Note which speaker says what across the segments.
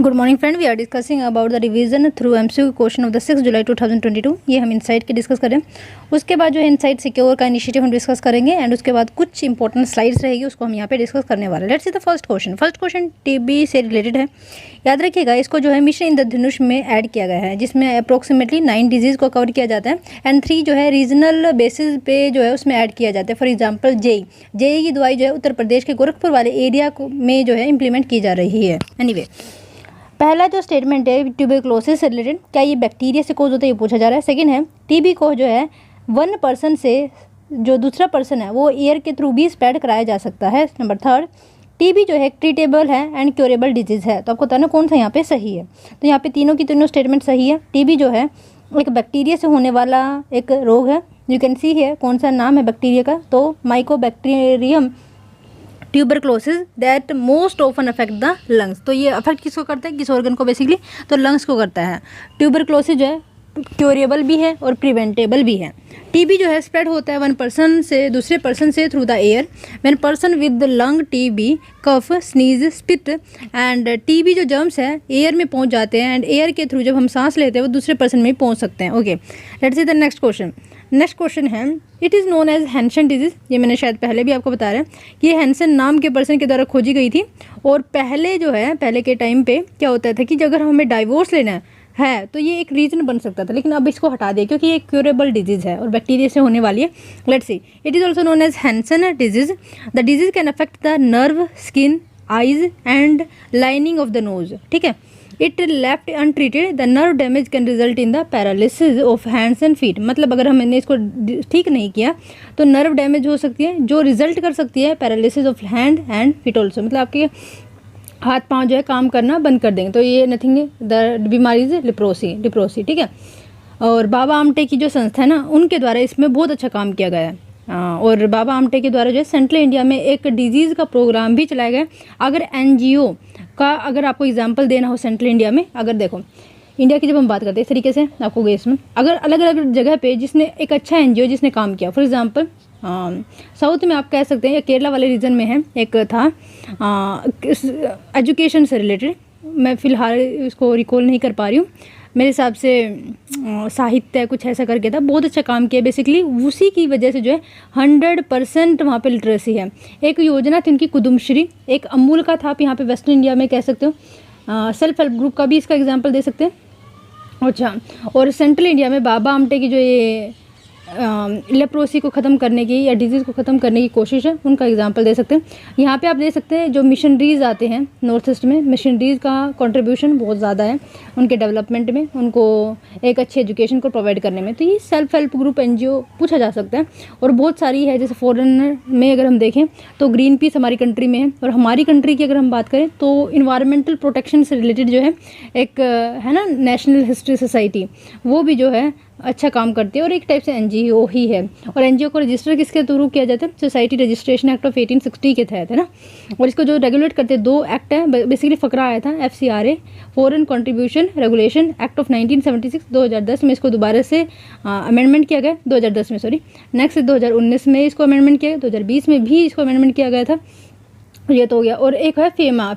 Speaker 1: Good morning friend, we are discussing about the revision through MCQ question of the 6 July 2022। ये हम insight के discuss करें। उसके बाद जो है इनसाइट सिक्योर का इनिशिएटिव हम डिस्कस करेंगे एंड उसके बाद कुछ इंपॉर्टेंट स्लाइड्स रहेगी, उसको हम यहाँ पे डिस्कस करने वाले हैं। Let's see the first question. First question TB से रिलेटेड है। याद रखिएगा, इसको जो है मिशन इंद्रधनुष में ऐड किया गया है, जिसमें अप्रोक्सीमेटली 9 डिजीज़ को कवर किया जाता है एंड 3 जो है रीजनल बेसिस पे जो है उसमें ऐड किया जाता है। फॉर एग्जाम्पल जेई की दवाई जो है उत्तर प्रदेश के गोरखपुर वाले एरिया में जो है इंप्लीमेंट की जा रही है। एनीवे, पहला जो स्टेटमेंट है ट्यूबरक्लोसिस से रिलेटेड, क्या ये बैक्टीरिया से कोज होता है, ये पूछा जा रहा है। सेकंड है टीबी को जो है वन पर्सन से जो दूसरा पर्सन है वो एयर के थ्रू भी स्प्रेड कराया जा सकता है। नंबर थर्ड, टीबी जो है ट्रीटेबल है एंड क्योरेबल डिजीज़ है। तो आपको बताना कौन सा यहाँ पे सही है। तो यहाँ पे तीनों की तीनों स्टेटमेंट सही है। टीबी जो है एक बैक्टीरिया से होने वाला एक रोग है। यू कैन सी है कौन सा नाम है बैक्टीरिया का, तो Mycobacterium tuberculosis that most often affect the lungs. तो ये अफेक्ट किसको करता है, किस ऑर्गन को, बेसिकली तो लंग्स को करता है। ट्यूबरक्लोसिस जो है क्योरेबल भी है और प्रिवेंटेबल भी है। टीबी जो है स्प्रेड होता है वन पर्सन से दूसरे पर्सन से through the air when person with lung TB cough sneeze spit and TB जो जर्म्स है एयर में पहुंच जाते हैं एंड एयर के थ्रू जब हम सांस लेते हैं वो दूसरे पर्सन में पहुंच सकते हैं। Okay, let's see the next question. Next question है it is known as Hansen disease. ये मैंने शायद पहले भी आपको बताया है कि ये हैंसन नाम के पर्सन के द्वारा खोजी गई थी। और पहले के टाइम पे क्या होता था कि अगर हमें डाइवोर्स लेना है तो ये एक रीज़न बन सकता था, लेकिन अब इसको हटा दिया क्योंकि ये क्यूरेबल डिजीज़ है और बैक्टीरिया से होने वाली है। Let's see, it is also known as Hansen disease. The disease can affect the nerve, skin, eyes and lining of the nose. ठीक है, it left untreated the nerve damage can result in the paralysis of hands and feet. मतलब अगर हमने इसको ठीक नहीं किया तो नर्व डैमेज हो सकती है जो रिजल्ट कर सकती है paralysis of hand and feet also. मतलब आपके हाथ पांव जो है काम करना बंद कर देंगे। तो ये नथिंग है, द बीमारी इज लिप्रोसी। ठीक है, और बाबा आमटे की जो संस्था है ना, उनके द्वारा इसमें बहुत अच्छा काम किया गया है। और बाबा आमटे के द्वारा जो है सेंट्रल इंडिया में एक डिजीज़ का प्रोग्राम भी चलाया गया। अगर एनजीओ का अगर आपको एग्जांपल देना हो सेंट्रल इंडिया में, अगर देखो इंडिया की जब हम बात करते हैं इस तरीके से आपको गए इसमें, अगर अलग अलग जगह पे जिसने एक अच्छा एनजीओ जिसने काम किया, फॉर एग्जांपल साउथ में आप कह सकते हैं या केरला वाले रीजन में है, एक था एजुकेशन से रिलेटेड, मैं फ़िलहाल इसको रिकॉल नहीं कर पा रही हूँ, मेरे हिसाब से साहित्य कुछ ऐसा करके था, बहुत अच्छा काम किया। बेसिकली उसी की वजह से जो है 100% वहाँ पे लिटरेसी है। एक योजना थी उनकी कुदुमश्री, एक अमूल का था, आप यहाँ पे वेस्टर्न इंडिया में कह सकते हो। सेल्फ हेल्प ग्रुप का भी इसका एग्जांपल दे सकते हैं। अच्छा, और सेंट्रल इंडिया में बाबा आमटे की जो ये लेप्रोसी को ख़त्म करने की या डिजीज़ को ख़त्म करने की कोशिश है, उनका एग्जांपल दे सकते हैं। यहाँ पे आप दे सकते हैं जो मिशनरीज़ आते हैं नॉर्थ ईस्ट में, मिशनरीज़ का कंट्रीब्यूशन बहुत ज़्यादा है उनके डेवलपमेंट में, उनको एक अच्छी एजुकेशन को प्रोवाइड करने में। तो ये सेल्फ हेल्प ग्रुप एनजीओ पूछा जा सकता है। और बहुत सारी है, जैसे फॉरेनर में अगर हम देखें तो ग्रीन पीस हमारी कंट्री में है। और हमारी कंट्री की अगर हम बात करें तो इन्वायरमेंटल प्रोटेक्शन से रिलेटेड जो है एक है ना नेशनल हिस्ट्री सोसाइटी, वो भी जो है अच्छा काम करती है और एक टाइप से एनजीओ ही है। और एनजीओ को रजिस्टर किसके थ्रू किया जाता है, सोसाइटी रजिस्ट्रेशन एक्ट ऑफ 1860 के तहत, है ना। और इसको जो रेगुलेट करते हैं 2 एक्ट है, बेसिकली फकरा आया था FCRA foreign contribution regulation act of 1976 2010 में इसको दोबारा से अमेंडमेंट किया गया, 2010 में सॉरी। नेक्स्ट 2019 में इसको अमेंडमेंट किया गया, 2020 में भी इसको अमेंडमेंट किया गया था। ये तो हो गया। और एक है फेमा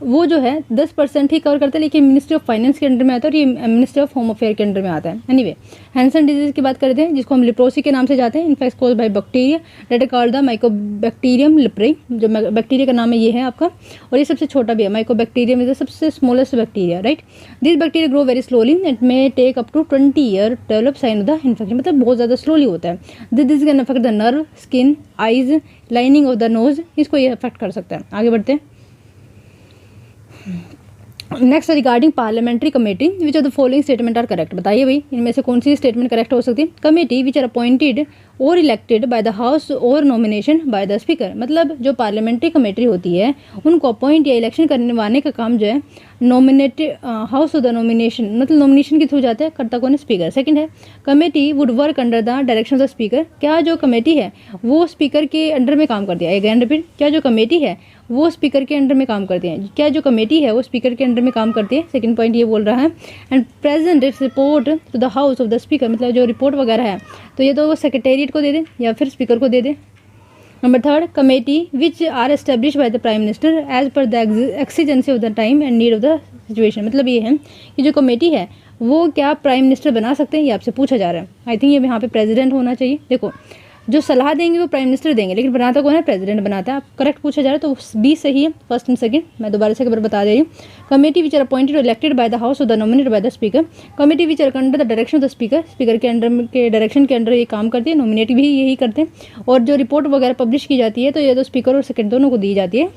Speaker 1: वो जो है 10% ही कवर करता है, लेकिन मिनिस्ट्री ऑफ फाइनेंस के अंडर में आता है और ये मिनिस्ट्री ऑफ होम अफेयर के अंडर में आता है। एनीवे, हैंसन डिजीज़ की बात करते हैं जिसको हम लिप्रोसी के नाम से जाते हैं। In fact caused by bacteria that are called the mycobacterium leprae. जो बैक्टीरिया का नाम है ये है आपका, और ये सबसे छोटा भी है। माइकोबैक्टीरियम इज द सबसे smallest bacteria, right. This bacteria grow very slowly, it may take up to 20 year develop sign of the infection. मतलब बहुत ज़्यादा स्लोली होता है। This can affect the nerve, skin, eyes, lining of the nose, इसको ये affect कर सकता है। आगे बढ़ते हैं। Next regarding parliamentary committee, which of the following statement are correct. बताइए भाई इनमें से कौन सी स्टेटमेंट करेक्ट हो सकती है। Committee which are appointed or elected by the house और नॉमिनेशन बाय द स्पीकर। मतलब जो पार्लियामेंट्री कमेटी होती है उनको अपॉइंट या इलेक्शन करवाने का काम जो है nominated house of the nomination, मतलब नॉमिनेशन के थ्रू जाता है, करता कौन है, स्पीकर। सेकंड है committee would work under the direction of the speaker. क्या जो कमेटी है वो स्पीकर के अंडर में काम करती है। अगेन रिपीट, क्या जो कमेटी है वो स्पीकर के अंडर में काम करती है। क्या जो कमेटी है वो स्पीकर के अंडर में काम करती है। सेकंड पॉइंट ये बोल रहा है। And present its report to the house of the speaker. मतलब जो रिपोर्ट वगैरह है तो ये तो वो सेक्रेटेरिएट को दे दे या फिर स्पीकर को दे दे। Number third, committee which are establish by the prime minister as per the exigency of the time and need of the situation. मतलब ये है कि जो कमेटी है वो क्या प्राइम मिनिस्टर बना सकते हैं, ये आपसे पूछा जा रहा है। आई थिंक ये यहाँ पे प्रेसिडेंट होना चाहिए। देखो, जो सलाह देंगे वो प्राइम मिनिस्टर देंगे, लेकिन बनाता कौन है? प्रेसिडेंट बनाता है। आप करेक्ट पूछा जा रहा है तो बी सही है, फर्स्ट एंड सेकंड। मैं दोबारा से एक बार बता दे रही हूँ। Committee which are appointed or elected by the house or the nominated by the speaker. Committee which are under the direction of the speaker, speaker के अंडर के डायरेक्शन के अंडर ये काम करती है, नॉमिनेट भी यही करते हैं। और जो रिपोर्ट वगैरह पब्लिश की जाती है तो ये तो स्पीकर और सेक्रेटरी दोनों को दी जाती है।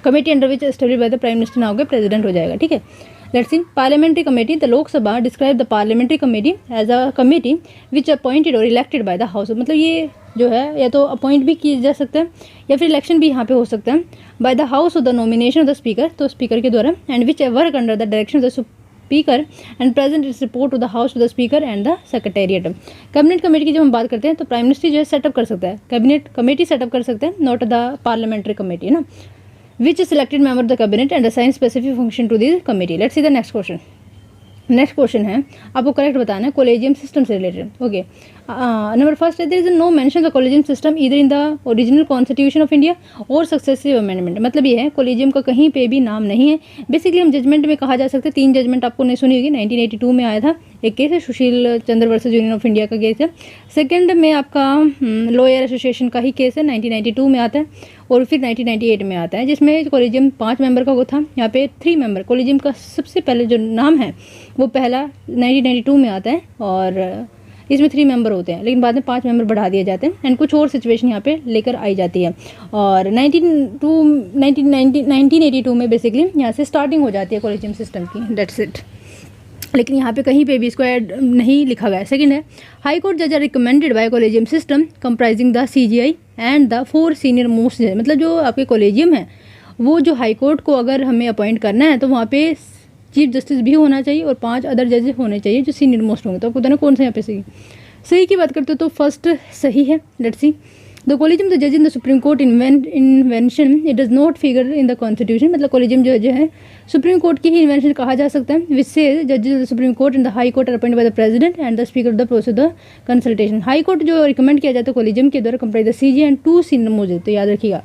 Speaker 1: Committee under which establish by the prime minister ना होकर प्रेसिडेंट हो जाएगा, ठीक है। Let's see, parliamentary committee, the Lok Sabha describe the parliamentary committee as a committee which appointed or elected by the house. मतलब ये जो है या तो अपॉइंट भी किए जा सकते हैं या फिर इलेक्शन भी यहाँ पे हो सकता है by the house or the nomination of the speaker, तो स्पीकर के द्वारा, and which work under the direction of the speaker and present its report to the house of the speaker and the secretariat. Cabinet committee की जब हम बात करते हैं तो प्राइम मिनिस्टर जो है सेटअप कर सकता है, कैबिनेट कमेटी सेटअप कर सकते हैं, नॉट द पार्लियामेंट्री कमेटी, है ना। Which selected member of the cabinet and assign specific function to the committee. Let's see the next question. Next question है, आपको करेक्ट बताना है कोलेजियम सिस्टम से रिलेटेड। ओके, नंबर फर्स्ट है, there is no mention the collegium system either in the original constitution of India or successive amendment. मतलब ये है collegium का कहीं पे भी नाम नहीं है। बेसिकली हम जजमेंट में कहा जा सकता है, 3 जजमेंट आपको नहीं सुनी होगी। 1982 में आया था एक केस है, Sushil Chandra versus union of India का केस है। सेकंड में आपका लॉयर एसोसिएशन का ही केस है, 1992 में आता है। और फिर 1998 में आता है, जिसमें कोलेजियम 5 मेंबर का वो था, यहाँ पे 3 मेंबर। कोलेजियम का सबसे पहले जो नाम है वो पहला 1992 में आता है और इसमें 3 मेंबर होते हैं, लेकिन बाद में 5 मेंबर बढ़ा दिए जाते हैं एंड कुछ और सिचुएशन यहाँ पे लेकर आई जाती है। और 1982 में बेसिकली यहाँ से स्टार्टिंग हो जाती है कोलेजियम सिस्टम की, डेट्स इट। लेकिन यहाँ पे कहीं पे भी इसको ऐड नहीं लिखा गया है। सेकंड है, हाई कोर्ट जज are recommended by collegium system comprising the CGI and the 4 senior most जज। मतलब जो आपके कोलेजियम है वो जो हाई कोर्ट को अगर हमें अपॉइंट करना है तो वहाँ पे चीफ जस्टिस भी होना चाहिए और 5 अदर जजेस होने चाहिए जो सीनियर मोस्ट होंगे। तो आपको बताना कौन सा यहाँ पे सही की बात करते हो तो फर्स्ट सही है। Let's see, the collegium the जज in the supreme court invention it does not figure in the constitution. मतलब कोलेजियम जो है सुप्रीम कोर्ट की ही इन्वेंशन कहा जा सकता है, विच से जजेस the supreme court in the high court are appointed by the president and the speaker of the process the consultation. High court जो रिकमेंड किया जाता है कोलेजियम के द्वारा comprise the CGI and 2 senior most. तो याद रखिएगा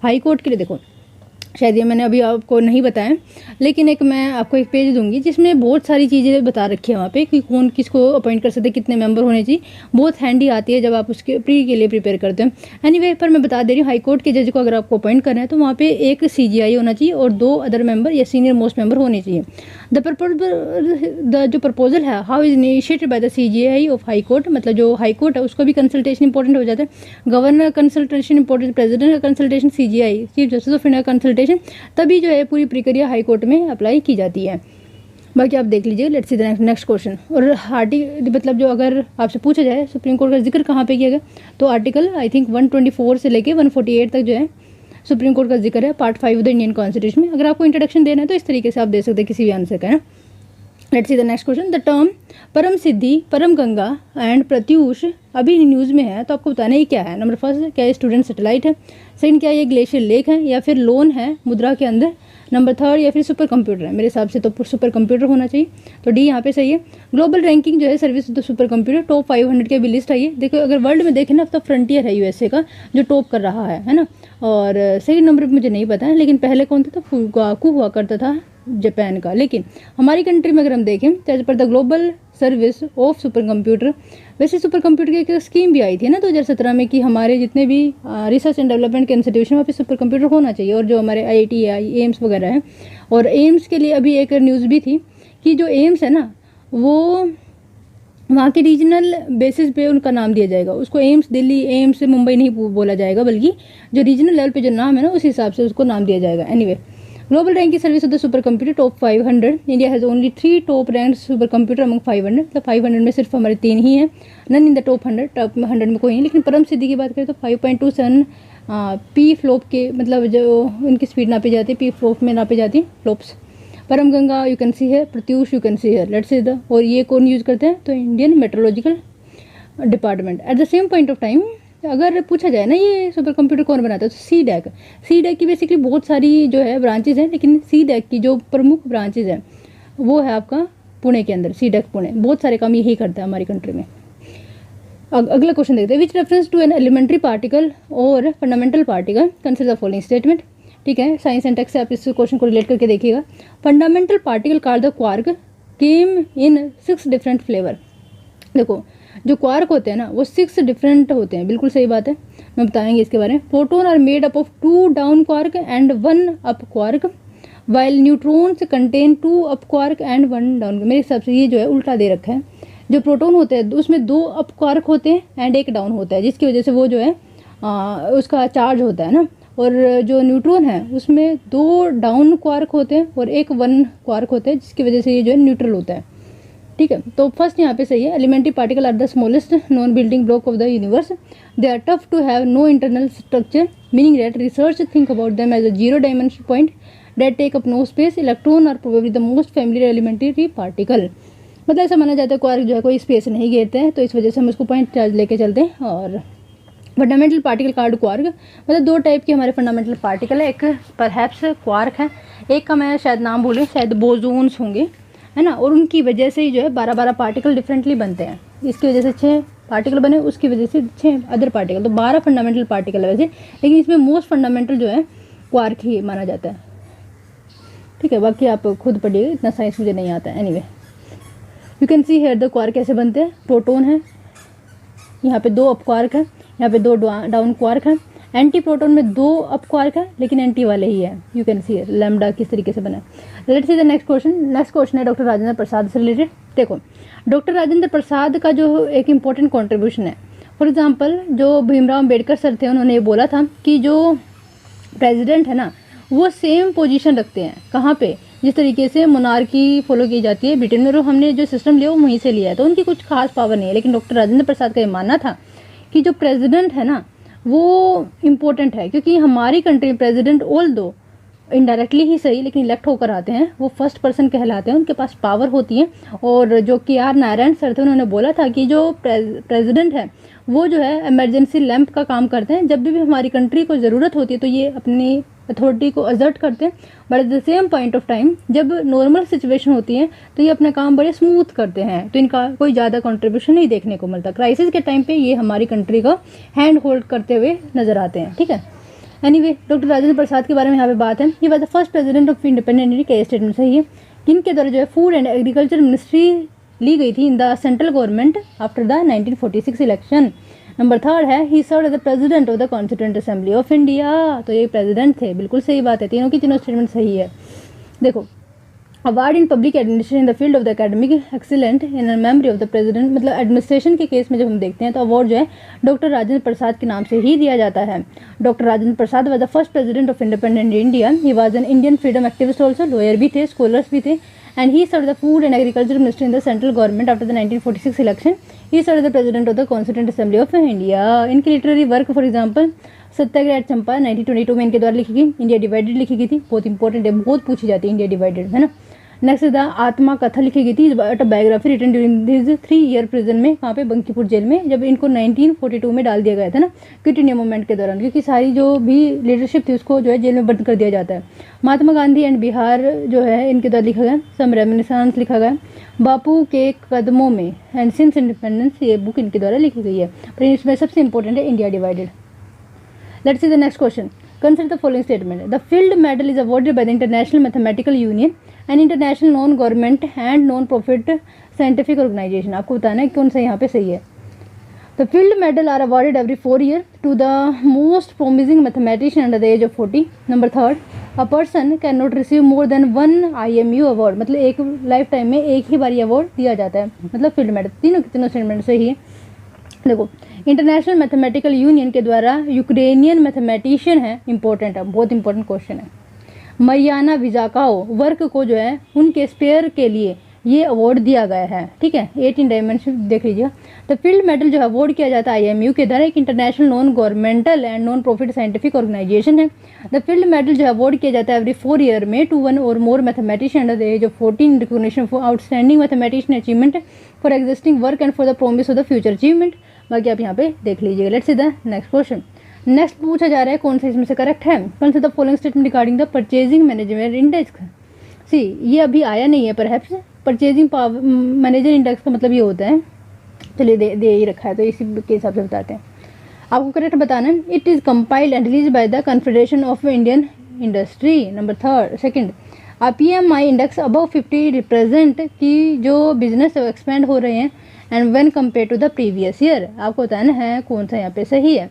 Speaker 1: हाई कोर्ट के लिए, देखो शायद ये मैंने अभी आपको नहीं बताया, लेकिन एक मैं आपको एक पेज दूंगी जिसमें बहुत सारी चीज़ें बता रखी है वहाँ पे कि कौन किसको अपॉइंट कर सकते हैं, कितने मेंबर होने चाहिए। बहुत हैंडी आती है जब आप उसके प्री के लिए प्रिपेयर करते हैं। एनीवे, पर मैं बता दे रही हूँ, हाई कोर्ट के जज को अगर आपको अपॉइंट करना है तो वहाँ पे एक CGI होना चाहिए और 2 अदर मेंबर या सीनियर मोस्ट मेंबर होने चाहिए। जो प्रपोजल है how is initiated by the CGI of high court. मतलब जो हाई कोर्ट है उसको भी कंसल्टेशन इंपॉर्टेंट हो जाता है, गवर्नर कंसल्टेशन इंपॉर्टेंट, प्रेसिडेंट का consultation, CGI chief justice of India consultation, तभी जो है पूरी प्रक्रिया हाई कोर्ट में अप्लाई की जाती है। बाकी आप देख लीजिए। Let's see the next question. और मतलब जो अगर आपसे पूछा जाए सुप्रीम कोर्ट का जिक्र कहाँ पे किया गया तो आर्टिकल आई थिंक 124 से लेके 148 तक जो है सुप्रीम कोर्ट का जिक्र है, part 5 of the Indian constitution में। अगर आपको इंट्रोडक्शन देना है तो इस तरीके से आप दे सकते हैं किसी भी आंसर का, है ना। Let's see the next question. The term परम सिद्धि, परम गंगा एंड प्रत्यूष अभी न्यूज़ में है, तो आपको बताना ये क्या है। नंबर फर्स्ट, क्या ये स्टूडेंट सैटेलाइट है। सेकंड, क्या ये ग्लेशियर लेक है या फिर लोन है मुद्रा के अंदर। नंबर थर्ड, या फिर सुपर कंप्यूटर है। मेरे हिसाब से तो सुपर कंप्यूटर होना चाहिए, तो डी यहाँ पे सही है। ग्लोबल रैंकिंग जो है सर्विस तो सुपर कंप्यूटर, टॉप 500 के भी लिस्ट आई है। देखो अगर वर्ल्ड में देखें ना तो फ्रंटियर है USA का जो टॉप कर रहा है ना। और सेकंड नंबर पर मुझे नहीं पता है, लेकिन पहले कौन था तो फुगाकू हुआ करता था जापान का। लेकिन हमारी कंट्री में अगर हम देखें तो as per the global service of super computer, वैसे सुपर कंप्यूटर की एक स्कीम भी आई थी ना 2017 में कि हमारे जितने भी रिसर्च एंड डेवलपमेंट के इंस्टीट्यूशन वहाँ पे सुपर कंप्यूटर होना चाहिए। और जो हमारे IIT एम्स वगैरह है, और एम्स के लिए अभी एक न्यूज़ भी थी कि जो एम्स है ना वो वहाँ के रीजनल बेसिस पे उनका नाम दिया जाएगा। उसको एम्स दिल्ली, एम्स मुंबई नहीं बोला जाएगा, बल्कि जो रीजनल लेवल पे जो नाम है ना उस हिसाब से उसको नाम दिया जाएगा। Anyway, global ranking service of the super computer top 500, India has only 3 top ranked super computer among 500। मतलब 500 में सिर्फ हमारे 3 ही हैं, none in the top 100, top 100 में कोई नहीं। लेकिन परम सिद्धि की बात करें तो 5.27 पी फ्लोप के, मतलब जो उनकी स्पीड नापी जाती है पी फ्लोप में नापी जाती है फ्लोप्स। परम गंगा यू कैन सी है, प्रत्यूष यू कैन सी है, लेट्स सी द। और ये कौन यूज़ करते हैं तो Indian meteorological department. At the same point of time अगर पूछा जाए ना ये सुपर कंप्यूटर कौन बनाता है तो CDAC की बेसिकली बहुत सारी जो है ब्रांचेज हैं, लेकिन CDAC की जो प्रमुख ब्रांचेज हैं वो है आपका पुणे के अंदर। CDAC पुणे बहुत सारे काम यही करता है हमारी कंट्री में। अगला क्वेश्चन देखते हैं, which reference to an elementary particle और fundamental particle consider the following statement. ठीक है, साइंस एंड टेक से आप इस क्वेश्चन को रिलेट करके देखिएगा। Fundamental particle called the quark came in 6 different flavour. देखो जो क्वार्क होते हैं ना वो 6 डिफरेंट होते हैं, बिल्कुल सही बात है, मैं बताएंगे इसके बारे में। Proton are made up of 2 down quark and 1 up quark, while neutrons contain 2 up quark and 1 down. मेरे हिसाब से ये जो है उल्टा दे रखा है। जो प्रोटॉन होते हैं उसमें 2 अप क्वार्क होते हैं एंड 1 डाउन होता है, जिसकी वजह से वो जो है उसका चार्ज होता है ना। और जो न्यूट्रॉन है उसमें 2 डाउन क्वार्क होते हैं और 1 1 क्वार्क होता है, जिसकी वजह से ये जो है न्यूट्रल होता है। ठीक है, तो फर्स्ट यहाँ पे सही है। Elementary particle are the smallest non building block of the universe, they are tough to have no internal structure, meaning that research think about them as a 0 dimension point that take up no space. Electron are probably the most familiar elementary particle. मतलब ऐसा माना जाता है quark जो है कोई space नहीं घेरते हैं, तो इस वजह से हम उसको पॉइंट चार्ज लेके चलते हैं। और फंडामेंटल पार्टिकल कॉल्ड क्वार्क, मतलब 2 टाइप के हमारे फंडामेंटल पार्टिकल है, एक परहैप्स क्वार्क है, एक का मैं शायद नाम भूलें, शायद बोजोन्स होंगे, है ना। और उनकी वजह से ही जो है 12 पार्टिकल डिफरेंटली बनते हैं। इसकी वजह से 6 पार्टिकल बने, उसकी वजह से 6 अदर पार्टिकल, तो 12 फंडामेंटल पार्टिकल है वैसे, लेकिन इसमें मोस्ट फंडामेंटल जो है क्वार्क ही माना जाता है। ठीक है, बाकी आप खुद पढ़िए, इतना साइंस मुझे नहीं आता है। Anyway you can see here the quark कैसे बनते हैं। प्रोटॉन है, यहाँ पे 2 अप क्वार्क है, यहाँ पे 2 डाउन क्वार्क है। एंटी प्रोटॉन में 2 अप क्वार्क है, लेकिन एंटी वाले ही है। यू कैन सी लैम्डा किस तरीके से बना है। Let's see the next question. Next question है डॉक्टर राजेंद्र प्रसाद से रिलेटेड। देखो डॉक्टर राजेंद्र प्रसाद का जो एक इम्पॉर्टेंट कॉन्ट्रीब्यूशन है, फॉर एग्जाम्पल जो भीमराव अम्बेडकर सर थे, उन्होंने ये बोला था कि जो प्रेजिडेंट है ना वो सेम पोजीशन रखते हैं, कहाँ पे, जिस तरीके से मोनार्की फॉलो की जाती है ब्रिटेन में, और हमने जो सिस्टम लिया वो वहीं से लिया है, तो उनकी कुछ खास पावर नहीं है। लेकिन डॉक्टर राजेंद्र प्रसाद का ये मानना था कि जो प्रेसिडेंट है ना वो इम्पोर्टेंट है, क्योंकि हमारी कंट्री में प्रेसिडेंट ऑल दो इनडायरेक्टली ही सही लेकिन इलेक्ट होकर आते हैं, वो फर्स्ट पर्सन कहलाते हैं, उनके पास पावर होती है। और जो KR नारायण सर थे, उन्होंने बोला था कि जो प्रेसिडेंट है वो जो है इमरजेंसी लैंप का काम करते हैं, जब भी हमारी कंट्री को ज़रूरत होती है तो ये अपनी अथॉरिटी को असर्ट करते हैं, but at the same point of time जब नॉर्मल सिचुएशन होती है तो ये अपना काम बड़े स्मूथ करते हैं, तो इनका कोई ज़्यादा कंट्रीब्यूशन नहीं देखने को मिलता। क्राइसिस के टाइम पे ये हमारी कंट्री का हैंड होल्ड करते हुए नजर आते हैं। ठीक है, एनीवे डॉक्टर राजेंद्र प्रसाद के बारे में यहाँ पे बात है। ये was the first president of independent India, का स्टेटमेंट सही है। किनके द्वारा जो है फूड एंड एग्रीकल्चर मिनिस्ट्री ली गई थी in the central government after the 1946 election. Number 3 है he serve as the president of the constituent assembly of India, तो ये प्रेसिडेंट थे, बिल्कुल सही बात है, तीनों की तीनों स्टेटमेंट सही है। देखो award in public administration in the field of the academic excellent in memory of the president, मतलब एडमिनिस्ट्रेशन के केस में जब हम देखते हैं तो अवार्ड जो है डॉक्टर राजेंद्र प्रसाद के नाम से ही दिया जाता है। Doctor Rajendra Prasad was the first president of independent India, he was an Indian freedom activist also, lawyer भी थे, स्कॉलर्स भी थे, and he served the food and agriculture ministry in the central government after the 1946 election. He served as the president of the Constituent Assembly of India. इनकी literary work for example Satyagraha at Champa 1922 में इनके द्वारा लिखी गई, India divided लिखी गई थी, बहुत इंपॉर्टेंट है, बहुत पूछी जाती है इंडिया डिवाइडेड, है ना। नेक्स्ट द आत्मा कथा लिखी गई थी, autobiography written during this 3 year prison में, वहाँ पे बंकीपुर जेल में, जब इनको 1942 में डाल दिया गया था ना क्विट इंडिया मूवमेंट के दौरान, क्योंकि सारी जो भी लीडरशिप थी उसको जो है जेल में बंद कर दिया जाता है। महात्मा गांधी एंड बिहार जो है इनके द्वारा लिखा गया, सम रेमिनिसेंस लिखा गया, बापू के कदमों में एंड सिंस इंडिपेंडेंस, ये बुक इनके द्वारा लिखी गई है, पर इसमें सबसे इंपॉर्टेंट है India divided. Let's see the next question. Consider the following statement. The Field Medal is awarded by the International Mathematical Union, an international non-government and non-profit scientific organization. आपको बताना है कौन सा यहाँ पे सही है। The Field Medal are awarded every 4 years to the most promising mathematician under the age of 40. Number 3, a person cannot receive more than 1 IMU award. मतलब एक लाइफ टाइम में एक ही बार अवार्ड दिया जाता है, मतलब फील्ड मेडल। तीनों स्टेटमेंट सही है। देखो इंटरनेशनल मैथमेटिकल यूनियन के द्वारा यूक्रेनियन मैथमेटिशियन है, इंपॉर्टेंट है, बहुत इंपॉर्टेंट क्वेश्चन है, मरियाना विजाकाओ वर्क को जो है उनके स्पेयर के लिए ये अवार्ड दिया गया है। ठीक है, 18 डायमेंशन देख लीजिएगा। तो फील्ड मेडल जो है अवार्ड किया जाता है IMU के द्वारा, एक international non governmental and non profit scientific organisation है। द फील्ड मेडल जो है अवार्ड किया जाता है एवरी 4 ईयर में टू 1 और more mathematician under the age of 14, recognition for outstanding mathematician achievement for existing work and for the promise of the future achievement. बाकी आप यहाँ पे देख लीजिएगा। Let's see the next question. Next पूछा जा रहा है कौन सा इसमें से करेक्ट है। कौन सा the following statement regarding the purchasing management index. See ये अभी आया नहीं है, परहैप्स परचेजिंग मैनेजर इंडेक्स का मतलब ये होता है चलिए दे ही रखा है तो इसी के हिसाब से बताते हैं। आपको करेक्ट बताना है। It is compiled and release by the confederation of Indian industry. Number second, PMI index above 50 represent कि जो बिजनेस एक्सपेंड हो रहे हैं and when compare to the previous year. आपको बताना है कौन सा यहाँ पे सही है।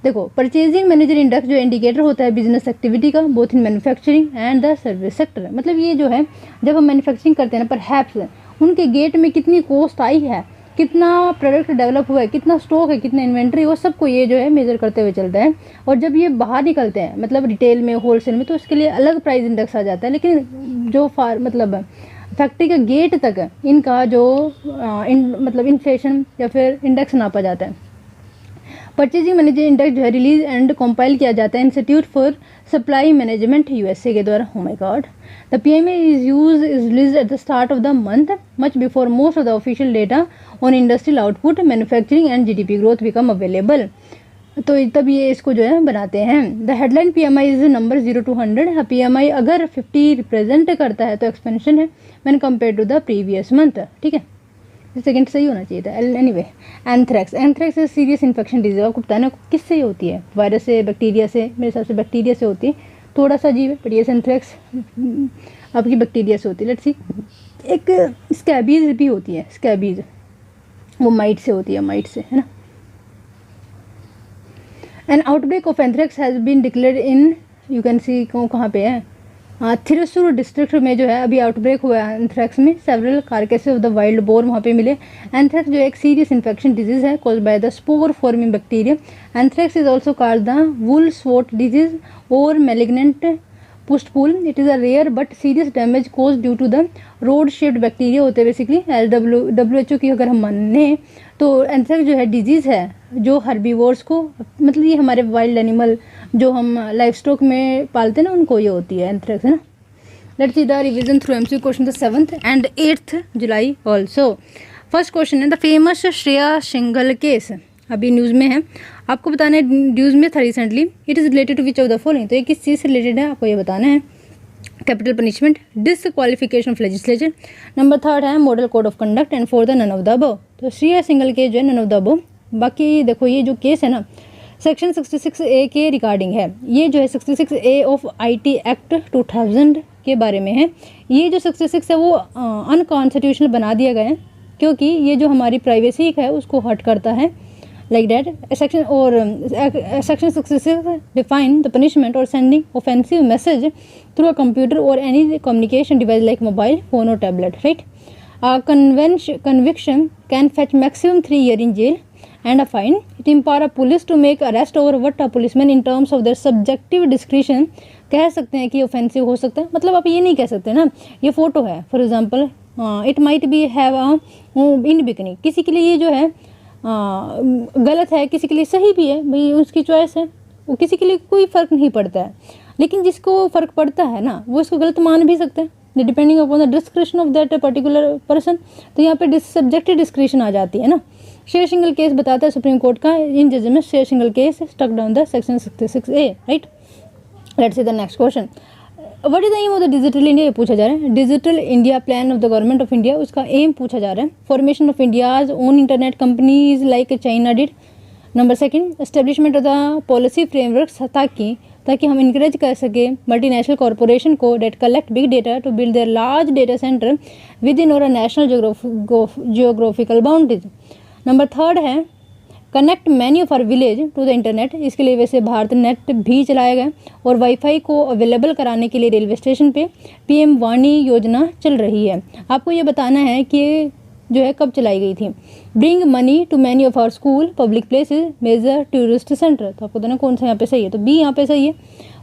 Speaker 1: देखो, परचेजिंग मैनेजर इंडेक्स जो इंडिकेटर होता है बिजनेस एक्टिविटी का, both in manufacturing and the service sector. मतलब ये जो है जब हम मैन्युफैक्चरिंग करते हैं ना, परहैप्स उनके गेट में कितनी कॉस्ट आई है, कितना प्रोडक्ट डेवलप हुआ है, कितना स्टॉक है, कितना इन्वेंट्री, वो सबको ये जो है मेजर करते हुए चलता है। और जब ये बाहर निकलते हैं मतलब रिटेल में, होलसेल में, तो उसके लिए अलग प्राइस इंडेक्स आ जाता है। लेकिन जो मतलब फैक्ट्री के गेट तक इनका जो मतलब इन्फ्लेशन या फिर इंडेक्स नापा जाता है। परचेजिंग मैनेजर इंडेक्स जो है रिलीज एंड कंपाइल किया जाता है institute for supply management USA के द्वारा। Oh my God. The PMI is released at the start of the month, much before most of the official data on industrial output, manufacturing and GDP growth become available. तो तब ये इसको जो है बनाते हैं। The headline PMI is number 0 to 100। PMI अगर 50 represent करता है तो एक्सपेंशन है when compare to the previous month. ठीक है, सेकंड सही होना चाहिए था। Anyway, anthrax is serious infection disease. आपको पता है ना किससे होती है? वायरस से, बैक्टीरिया से। मेरे हिसाब से बैक्टीरिया से होती है, थोड़ा सा अजीब है बट ये एंथ्रैक्स आपकी बैक्टीरिया से होती है। लेट्स सी, एक स्कैबीज भी होती है, स्कैबीज वो माइट से होती है, माइट से, है ना। An outbreak of anthrax has been declared in, you can see कहाँ पे है, थिरुसुर डिस्ट्रिक्ट में जो है अभी आउटब्रेक हुआ है एंथ्रैक्स में। Several carcasses of the wild boar वहाँ पे मिले। एंथ्रैक्स जो एक सीरियस इन्फेक्शन डिजीज है caused by the spore forming bacteria. Anthrax is also called the wool sorter disease और malignant pustule. It is a rare but serious damage cause due to the rod shaped bacteria होते हैं basically. WHO की अगर हम माने तो anthrax जो है डिजीज़ है जो हर्बीवोर्स को, मतलब ये हमारे वाइल्ड एनिमल जो हम लाइफ स्टॉक में पालते हैं ना, उनको ये होती है एंथ्रैक्स, है ना। Let's see the revision through MCQ question the 7th and 8th जुलाई ऑल्सो। फर्स्ट क्वेश्चन है the famous Shreya Singhal case, अभी न्यूज़ में है। आपको बताना है न्यूज़ में था recently. It is related to which of the following, तो ये किस चीज़ से रिलेटेड है आपको ये बताना है। Capital punishment, disqualification of legislature. Number 3 है model code of conduct and 4 none of the above. तो श्रेया सिंघल केस जो है नन ऑफ द अबव। बाकी देखो ये जो केस है ना सेक्शन 66A के रिगार्डिंग है। ये जो है 66A ऑफ IT एक्ट 2000 के बारे में है। ये जो 66 है वो अनकॉन्स्टिट्यूशनल बना दिया गया है क्योंकि ये जो हमारी प्राइवेसी है उसको हर्ट करता है, like that. Section 66 define the punishment और sending offensive message through a computer और any communication device like mobile phone और tablet, right. Conviction can fetch maximum 3 years in jail and a fine. It empower a police to make arrest over what a policeman in terms of their subjective discretion। कह सकते हैं कि offensive हो सकता है, मतलब आप ये नहीं कह सकते ना ये फ़ोटो है for example, it might be have in bikini. किसी के लिए ये जो है गलत है, किसी के लिए सही भी है, भाई उसकी चॉइस है, वो किसी के लिए कोई फ़र्क नहीं पड़ता है। लेकिन जिसको फ़र्क पड़ता है ना वो इसको गलत मान भी सकते हैं depending upon the description of that particular person. तो यहाँ पे सब्जेक्टिव डिस्क्रिप्शन आ जाती है ना। श्रेया सिंघल केस बताता है सुप्रीम कोर्ट का in judgement Shreya Singhal case stuck down the section 66A, right. Let's see the next question, what is the aim of the digital India, ये पूछा जा रहा है। Digital India plan of the government of India, उसका aim पूछा जा रहा है। Formation of India's own internet companies like China did. Number 2 establishment of the policy framework ताकि हम इंकरेज कर सके मल्टीनेशनल कॉरपोरेशन को date collect big data to build their large data centre within or national geographical boundaries. Number 3 है connect many of our village to the internet. इसके लिए वैसे Bharat net भी चलाया गया और वाईफाई को अवेलेबल कराने के लिए रेलवे स्टेशन पे PM वाणी योजना चल रही है। आपको ये बताना है कि जो है कब चलाई गई थी। Bring money to many of our school public places major tourist centre, तो आपको बताना कौन सा यहाँ पे सही है, तो बी यहाँ पे सही है।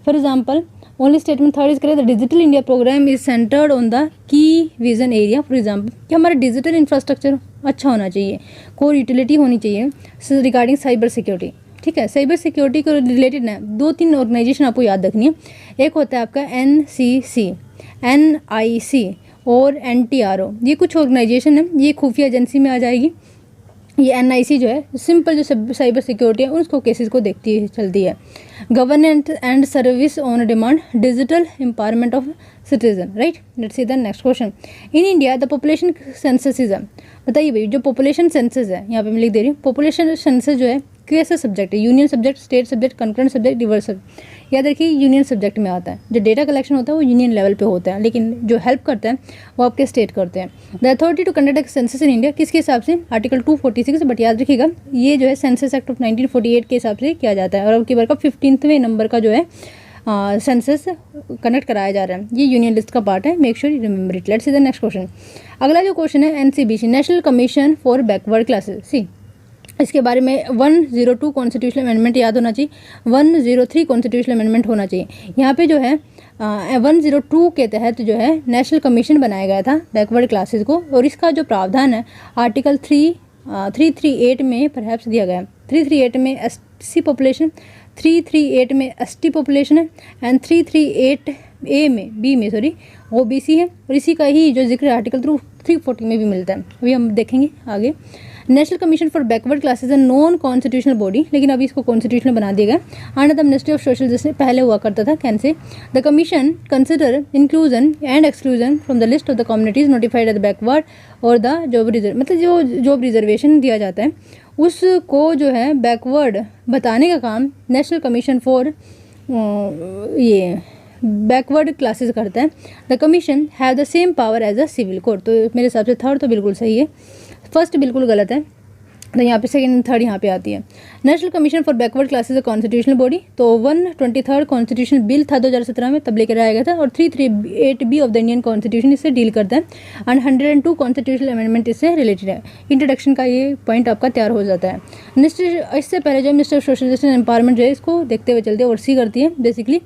Speaker 1: For example only statement 3 is correct, the digital India programme is centred on the key vision area. For example कि हमारा डिजिटल इंफ्रास्ट्रक्चर अच्छा होना चाहिए, कोर यूटिलिटी होनी चाहिए रिगार्डिंग साइबर सिक्योरिटी, ठीक है। साइबर सिक्योरिटी को रिलेटेड ना 2-3 ऑर्गेनाइजेशन आपको याद रखनी है। एक होता है आपका NCC, NIC और NTRO, ये कुछ ऑर्गेनाइजेशन है, ये खुफिया एजेंसी में आ जाएगी। ये NIC जो है सिंपल जो साइबर सिक्योरिटी है उसको केसेस को देखती है चलती है। Governance and service on demand, digital empowerment of citizen, right? Let's see the next question. In India, the population census is a, बताइए भाई, जो population census है, यहाँ पे मैं लिख दे रही हूँ, population census जो है कैसा सब्जेक्ट है? Union subject, state subject, concurrent subject, reversal. याद रखिए यूनियन सब्जेक्ट में आता है। जो डेटा कलेक्शन होता है वो यूनियन लेवल पे होता है, लेकिन जो हेल्प करता है वो आपके स्टेट करते हैं। The authority to conduct census in India किसके हिसाब से? आर्टिकल 246। बट याद रखिएगा ये जो है सेंसस एक्ट ऑफ 1948 के हिसाब से किया जाता है, और अब की बार का 15वें नंबर का जो है सेंसस कनेक्ट कराया जा रहा है। ये यूनियन लिस्ट का पार्ट है, make sure you remember it. Let's see the next question. अगला जो क्वेश्चन है NCBC, national commission for backward classes. See इसके बारे में 102 कॉन्स्टिट्यूशनल अमेंडमेंट याद होना चाहिए, 103 कॉन्स्टिट्यूशनल अमेंडमेंट होना चाहिए। यहाँ पे जो है 102 के तहत जो है नेशनल कमीशन बनाया गया था बैकवर्ड क्लासेस को, और इसका जो प्रावधान है आर्टिकल 338 में परहैप्स दिया गया है। 338 में एससी पॉपुलेशन, 338 में एसटी पॉपुलेशन है, एंड 338A में ओबीसी है, और इसी का ही जो जिक्र आर्टिकल 340 में भी मिलता है। अभी हम देखेंगे आगे। National commission for backward classes है नॉन कॉन्स्टिट्यूशनल बॉडी, लेकिन अभी इसको कॉन्स्टिट्यूशनल बना दिया गया। Under the ministry of social justice पहले हुआ करता था, can say the commission consider inclusion and exclusion from the list of the communities notified at the backward और द जॉब रिजर्व, मतलब जो जॉब रिजर्वेशन दिया जाता है उसको जो है बैकवर्ड बताने का काम नेशनल कमीशन फॉर ये बैकवर्ड क्लासेस करता है। The commission have the same power as a civil court. तो मेरे हिसाब से थर्ड तो बिल्कुल सही है, फर्स्ट बिल्कुल गलत है, तो यहाँ पे सेकंड एंड थर्ड यहाँ पे आती है। National commission for backward classes a constitutional body, तो 123 कॉन्स्टिट्यूशनल बिल था 2017 में, तब लेकर आया गया था, और 338B of the Indian constitution इससे डील करता है, एंड 102 कॉन्स्टिट्यूशनल अमेंडमेंट इससे रिलेटेड है। इंट्रोडक्शन का ये पॉइंट आपका तैयार हो जाता है। इससे पहले जो minister of social justice and empowerment जो है इसको देखते हुए चलते हैं, ओवरसी करती है बेसिकली।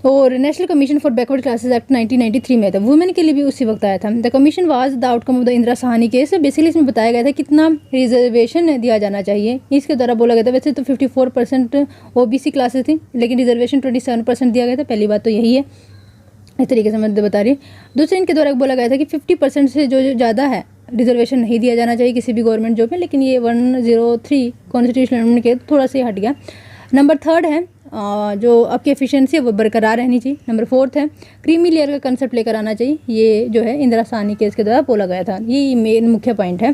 Speaker 1: और national commission for backward classes act 1993 में था, वुमेन के लिए भी उसी वक्त आया था। The commission was the outcome of the Indira Sahni case. Basically इसमें बताया गया था कितना रिजर्वेशन दिया जाना चाहिए, इसके द्वारा बोला गया था। वैसे तो 54% ओबीसी क्लासेस थी, लेकिन रिजर्वेशन 27% दिया गया था। पहली बात तो यही है, इस तरीके से मैं बता रही। दूसरे इनके द्वारा बोला गया था कि 50% से जो ज़्यादा है रिजर्वेशन नहीं दिया जाना चाहिए किसी भी गवर्नमेंट जॉब में, लेकिन ये 103 कॉन्स्टिट्यूशनल अमेंडमेंट के थोड़ा सा हट गया। नंबर थर्ड है जो आपकी एफिशिएंसी है वो बरकरार रहनी चाहिए। नंबर फोर्थ है क्रीमी लेयर का कंसेप्ट लेकर आना चाहिए, ये जो है इंदिरा साहनी केस के द्वारा बोला गया था। ये मेन मुख्य पॉइंट है।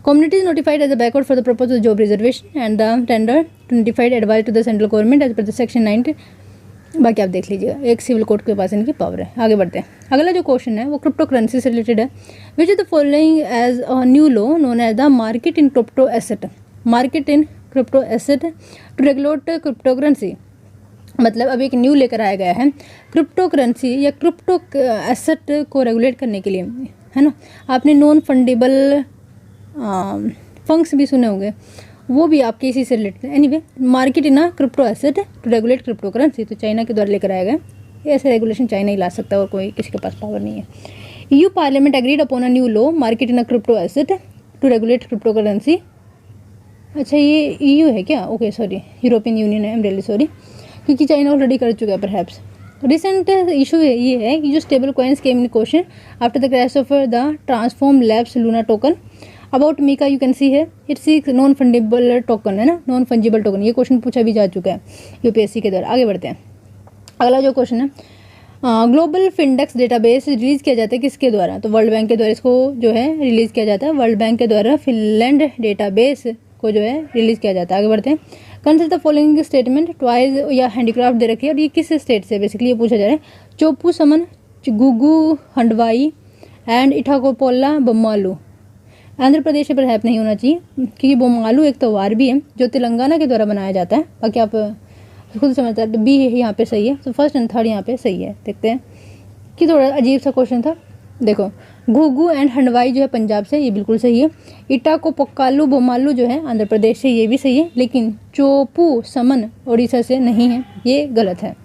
Speaker 1: Communities notified as a backward for the purpose of job reservation and the tender notified advice to the central government as per the section 90। बाकी आप देख लीजिएगा, एक सिविल कोर्ट के पास इनकी पावर है। आगे बढ़ते हैं। अगला जो क्वेश्चन है वो क्रिप्टो करेंसी से रिलेटेड है। Which is the following as a new law known as the market in crypto asset, market in crypto asset to regulate crypto currency. मतलब अब एक न्यू लेकर आया गया है क्रिप्टो करेंसी या क्रिप्टो एसेट को रेगुलेट करने के लिए, है ना। आपने नॉन फंडेबल फंड्स भी सुने होंगे, वो भी आपके इसी से related. Anyway, market in a crypto asset to regulate crypto currency, तो चाइना के द्वारा लेकर आया गया। ऐसे रेगुलेशन चाइना ही ला सकता है, और कोई किसी के पास पावर नहीं है। EU parliament agreed upon a new law market in a crypto asset to regulate crypto currency. अच्छा, ये EU है क्या? ओके सॉरी, यूरोपियन यूनियन है, आई एम रियली सॉरी, क्योंकि चाइना ऑलरेडी कर चुका है परहैप्स। रिसेंट इशू ये है कि जो stable coins came in question after the crash of the Transform Labs Luna token about MiCA, you can see है इट्स एक नॉन फंडेबल टोकन है ना, नॉन फंजिबल टोकन। ये क्वेश्चन पूछा भी जा चुका है यूपीएससी के द्वारा। आगे बढ़ते हैं। अगला जो क्वेश्चन है ग्लोबल फिंडेक्स डेटाबेस रिलीज़ किया जाता है किसके द्वारा? तो वर्ल्ड बैंक के द्वारा इसको जो है रिलीज़ किया जाता है। वर्ल्ड बैंक के द्वारा फिनलैंड डेटाबेस को जो है रिलीज़ किया जाता है। आगे बढ़ते हैं। Consider the following statement twice या हैंडीक्राफ्ट दे रखी है, और ये किस स्टेट से बेसिकली ये पूछा जा रहा है। चोपू समन, गुगू हंडवाई एंड इठाकोपोला बोम्मालू। आंध्र प्रदेश पर हैप नहीं होना चाहिए, क्योंकि बोम्मालू एक त्यौहार भी है जो तेलंगाना के द्वारा बनाया जाता है। बाकी आप खुद समझते हैं, तो बी यहाँ पे सही है। तो फर्स्ट एंड थर्ड यहाँ पे सही है। देखते हैं कि थोड़ा अजीब सा क्वेश्चन था। देखो, घुघू एंड हंडवाई जो है पंजाब से, ये बिल्कुल सही है। इटा को पक्कालू बोमालू जो है आंध्र प्रदेश से, ये भी सही है। लेकिन चोपू समन उड़ीसा से नहीं है, ये गलत है।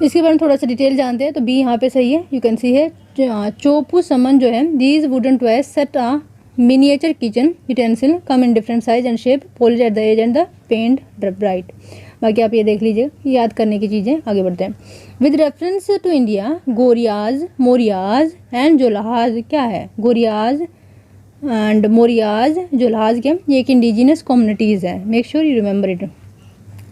Speaker 1: इसके बारे में थोड़ा सा डिटेल जानते हैं, तो बी यहाँ पे सही है। यू कैन सी है चोपू समन जो है these wooden toys set a miniature kitchen utensil come in different size and shape polish at the edge and the paint bright. बाकी आप ये देख लीजिए, याद करने की चीज़ें। आगे बढ़ते हैं। With reference to India Gorias, Morias and Jolhas क्या है? गोरियाज एंड मोरियाज, जोलहाज क्या? ये एक इंडिजिनस कम्युनिटीज़ है। Make sure you remember it.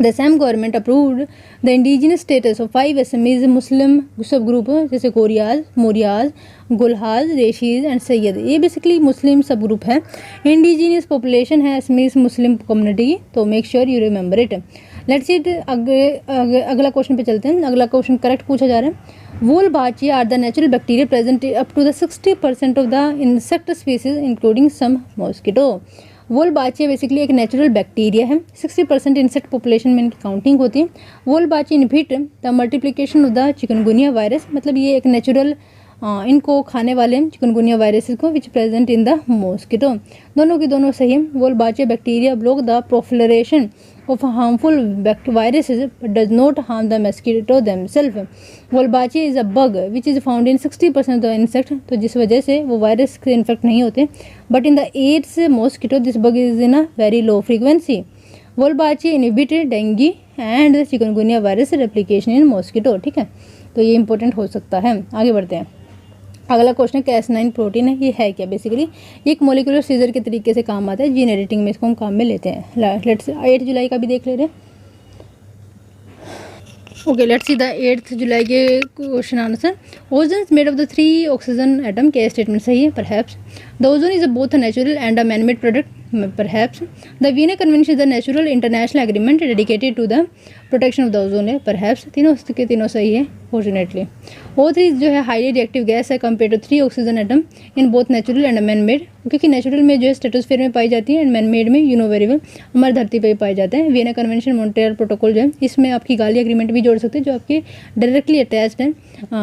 Speaker 1: The Assam government approved the indigenous status of 5 Assamese Muslim subgroup जैसे कोरियाज, मोरियाज, गुलहाज, रेशीज एंड सैयद। ये बेसिकली मुस्लिम सब ग्रुप है, इंडिजीनियस पॉपुलेशन है असमीज मुस्लिम कम्युनिटी की, तो make sure you remember it. Let's सी अगला question पे चलते हैं। अगला क्वेश्चन करेक्ट पूछा जा रहा है। Wolbachia are the natural bacteria present up to the 60% of the insect species including some mosquito. Wolbachia basically एक नेचुरल बैक्टीरिया है, 60% इंसेक्ट पॉपुलेशन में इनकी काउंटिंग होती है। Wolbachia inhibit the multiplication of the chikungunya virus, मतलब ये एक natural इनको खाने वाले हैं चिकनगुनिया वायरसेस को which present in the mosquito. दोनों की दोनों सही है। Wolbachia bacteria block the proliferation of harmful viruses but does not harm the mosquito themselves. Wolbachia is a bug which is found in 60% of the insect, तो जिस वजह से वो वायरस से इन्फेक्ट नहीं होते। But in the Aedes mosquito this bug is in a very low frequency. Wolbachia inhibit dengue and chikungunya virus replication in mosquito. ठीक है, तो ये इंपॉर्टेंट हो सकता है। आगे बढ़ते हैं। अगला क्वेश्चन है Cas9 प्रोटीन है, ये है क्या? बेसिकली एक मोलिकुलर सीजर के तरीके से काम आता है, जीन एडिटिंग में इसको हम काम में लेते हैं। लेट्स 8 जुलाई का भी देख ले रहे हैं। Okay, let's see the 8 July के question answer. Ozone is made of the 3 oxygen atom, क्या स्टेटमेंट सही है? Perhaps. The ozone is both a natural and a man made product, perhaps. The Vienna convention is the natural international agreement dedicated to the protection of the ozone है, perhaps. तीनों के तीनों सही है fortunately. O3 जो है highly reactive gas है compare to 3 oxygen atom in both natural and man made, क्योंकि नेचुरल में जो है स्ट्रेटोस्फीयर में पाई जाती है एंड मैन मेड में यू नो वेरी वेल हमारी धरती पर ही पाए जाते हैं। वीना कन्वेंशन मॉन्ट्रियल प्रोटोकॉल जो है इसमें आपकी गाली एग्रीमेंट भी जोड़ सकते हैं जो आपके डायरेक्टली अटैच्ड है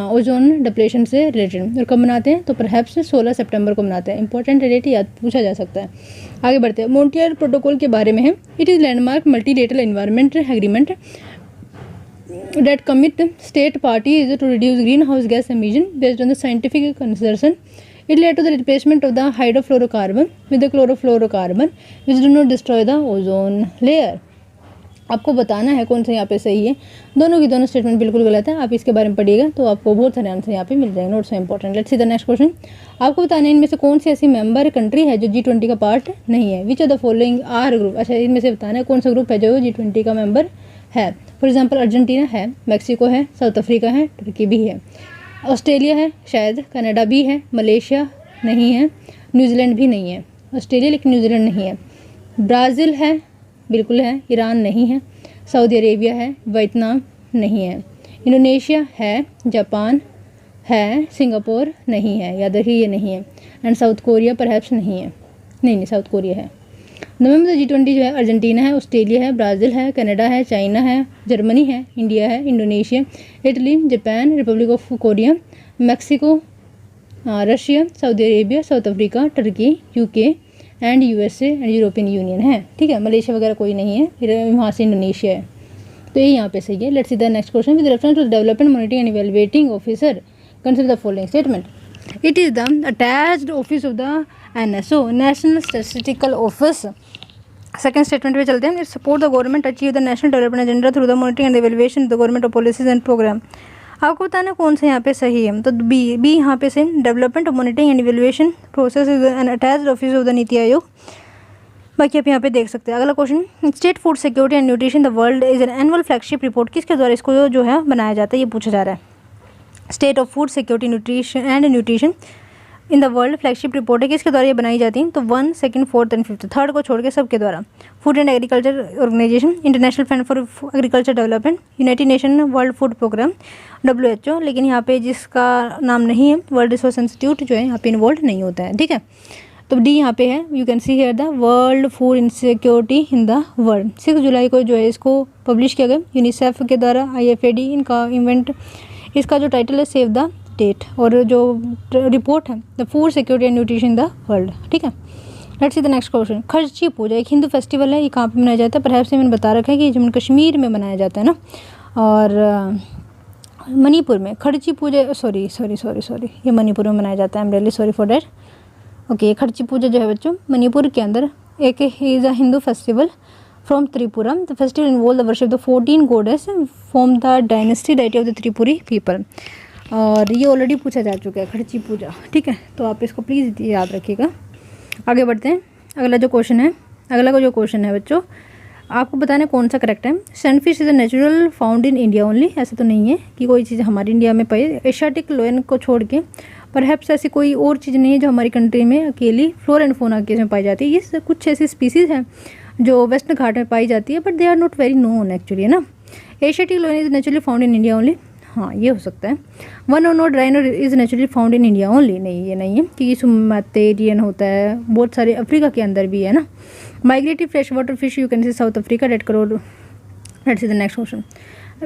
Speaker 1: ओजोन डिप्लेशन से रिलेटेड। और कब मनाते हैं? तो परहैप्स 16 सितंबर को मनाते हैं। इंपॉर्टेंट डेट याद पूछा जा सकता है। आगे बढ़ते हैं। मॉन्ट्रियल प्रोटोकॉल के बारे में है। It is landmark multilateral environment agreement that commit state parties to reduce greenhouse gas emission based on the scientific consensus. It led to the replacement of the hydrofluorocarbon with the chlorofluorocarbon which do not destroy the ozone layer. आपको बताना है कौन सा यहाँ पे सही है। दोनों की दोनों स्टेटमेंट बिल्कुल गलत है। आप इसके बारे में पढ़िएगा तो आपको बहुत सारे आंसर यहाँ पे मिल जाएंगे। Note so important. Let's see the next question. आपको बताना है इनमें से कौन सी ऐसी मेंबर कंट्री है जो G20 का पार्ट नहीं है। Which of the following are group, अच्छा इनमें से बताना है कौन सा ग्रुप है जो G20 का मेंबर है। फॉर एग्जाम्पल अर्जेंटीना है, मैक्सिको है, साउथ अफ्रीका है, तुर्की भी है, ऑस्ट्रेलिया है शायद, कनाडा भी है, मलेशिया नहीं है, न्यूजीलैंड भी नहीं है। ऑस्ट्रेलिया लेकिन न्यूजीलैंड नहीं है। ब्राज़ील है, बिल्कुल है। ईरान नहीं है। सऊदी अरेबिया है, वियतनाम नहीं है। इंडोनेशिया है, जापान है, सिंगापुर नहीं है, याद रखिए ये नहीं है। एंड साउथ कोरिया परहैप्स नहीं है। नहीं साउथ कोरिया है। नवंबर G20 जो है अर्जेंटीना है, ऑस्ट्रेलिया है, ब्राज़ील है, कनाडा है, चाइना है, जर्मनी है, इंडिया है, Indonesia, Italy, Japan, Republic of Korea, Mexico, Russia, Saudi Arabia, south Africa, Turkey, UK and USA and European union है। ठीक है, मलेशिया वगैरह कोई नहीं है, फिर वहाँ से इंडोनेशिया है, तो ये यहाँ पे सही है। Let's see the next question. With reference to development monitoring and evaluating officer consider the following statement. It is the attached office of the NSO, National Statistical Office. Second statement पे चलते हैं। It support the government achieve the national development agenda through the monitoring and evaluation of the government of policies and program. आपको बताना कौन सा यहाँ पे सही है। तो बी यहाँ पे से development of monitoring and evaluation process is an attached office of the NITI Aayog. बाकी आप यहाँ पे देख सकते हैं। अगला question, state food security and nutrition the world is an annual flagship report, किसके द्वारा इसको जो है बनाया जाता है, ये पूछा जा रहा है। State of food security nutrition in the world flagship report है, किसके द्वारा ये बनाई जाती है। तो 1, 2, 4 एंड 5, थर्ड को छोड़ के सबके द्वारा। Food and Agriculture Organization, International Fund for Agriculture Development, United Nation World Food Program, WHO, लेकिन यहाँ पे जिसका नाम नहीं है वर्ल्ड रिसोर्स इंस्टीट्यूट जो है यहाँ पे इन्वॉल्व नहीं होता है। ठीक है, तो डी यहाँ पे है। You can see here the world food insecurity in the world. 6 जुलाई को जो है इसको पब्लिश किया गया यूनिसेफ के द्वारा, IFAD इनका इवेंट। इसका जो टाइटल है सेव द डेट, और जो रिपोर्ट है the food security and nutrition in the world. ठीक है, let's see the next question. खर्ची पूजा एक हिंदू फेस्टिवल है, ये कहाँ पे मनाया जाता है। परहैप्स मैंने बता रखा है कि जम्मू कश्मीर में मनाया जाता है ना, और मणिपुर में खर्ची पूजा सॉरी ये मणिपुर में मनाया जाता है। I am really sorry for that. Okay, खर्ची पूजा जो है बच्चों मणिपुर के अंदर एक is a Hindu festival from Tripura. The festival involve the worship the 14 गोडेस from the dynasty deity of the Tripuri people, और ये ऑलरेडी पूछा जा चुका है खर्ची पूजा। ठीक है, तो आप इसको प्लीज़ याद रखिएगा। आगे बढ़ते हैं। अगला जो क्वेश्चन है बच्चों, आपको बताना है कौन सा करेक्ट है। Sunfish is a natural found in India only, ऐसा तो नहीं है कि कोई चीज़ हमारे इंडिया में पाई। एशियाटिक लोयन को छोड़ के परहैप्स ऐसी कोई और चीज़ नहीं है जो हमारी कंट्री में अकेली फ्लोरा एंड फौना केस में पाई जाती है। ये कुछ ऐसी स्पीसीज़ हैं जो वेस्टर्न घाट में पाई जाती है, but they are not very known actually, है ना। Asiatic lion is naturally found in India only, हाँ ये हो सकता है। One horned rhino is naturally found in India only, नहीं ये नहीं है, क्योंकि सुमातेरियन होता है बहुत सारे अफ्रीका के अंदर भी है ना। Migrative fresh water fish you can see South Africa, date crore. Let's see the next question.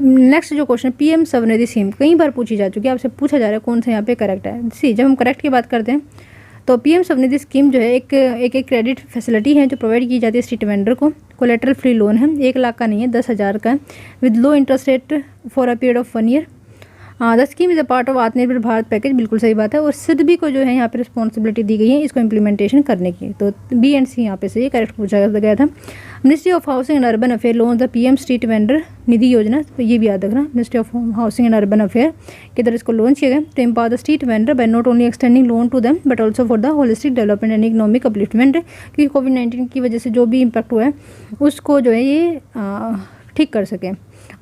Speaker 1: Next जो क्वेश्चन पीएम स्वनिधि स्कीम कई बार पूछी जा चुकी है, आपसे पूछा जा रहा है कौन सा यहाँ पे करेक्ट है। सी जब हम करेक्ट की बात करते हैं तो पीएम स्वनिधि स्कीम जो है एक क्रेडिट फैसिलिटी है जो प्रोवाइड की जाती है स्ट्रीट वेंडर को। कोलेटरल फ्री लोन है, 1 लाख का नहीं है, 10,000 का है, with low interest rate for a period of 1 year. The scheme is a part of आत्मनिर्भर भारत पैकेज, बिल्कुल सही बात है। और सिडबी को जो है यहाँ पे रिस्पॉन्सिबिलिटी दी गई है इसको इम्प्लीमेंटेशन करने की, तो बी एंड सी यहाँ पे से ये करेक्ट पूछा गया था। Ministry of housing and urban affair loan the PM street vendor Nidhi Yojana, तो ये भी याद रखना, ministry of housing and urban affair के इधर इसको लॉन्च किया गया to empower the street vendor by not only extending loan to them but also for the holistic development and economic upliftment, क्योंकि कोविड-19 की वजह से जो भी इम्पैक्ट हुआ है उसको जो है ये ठीक कर सकें,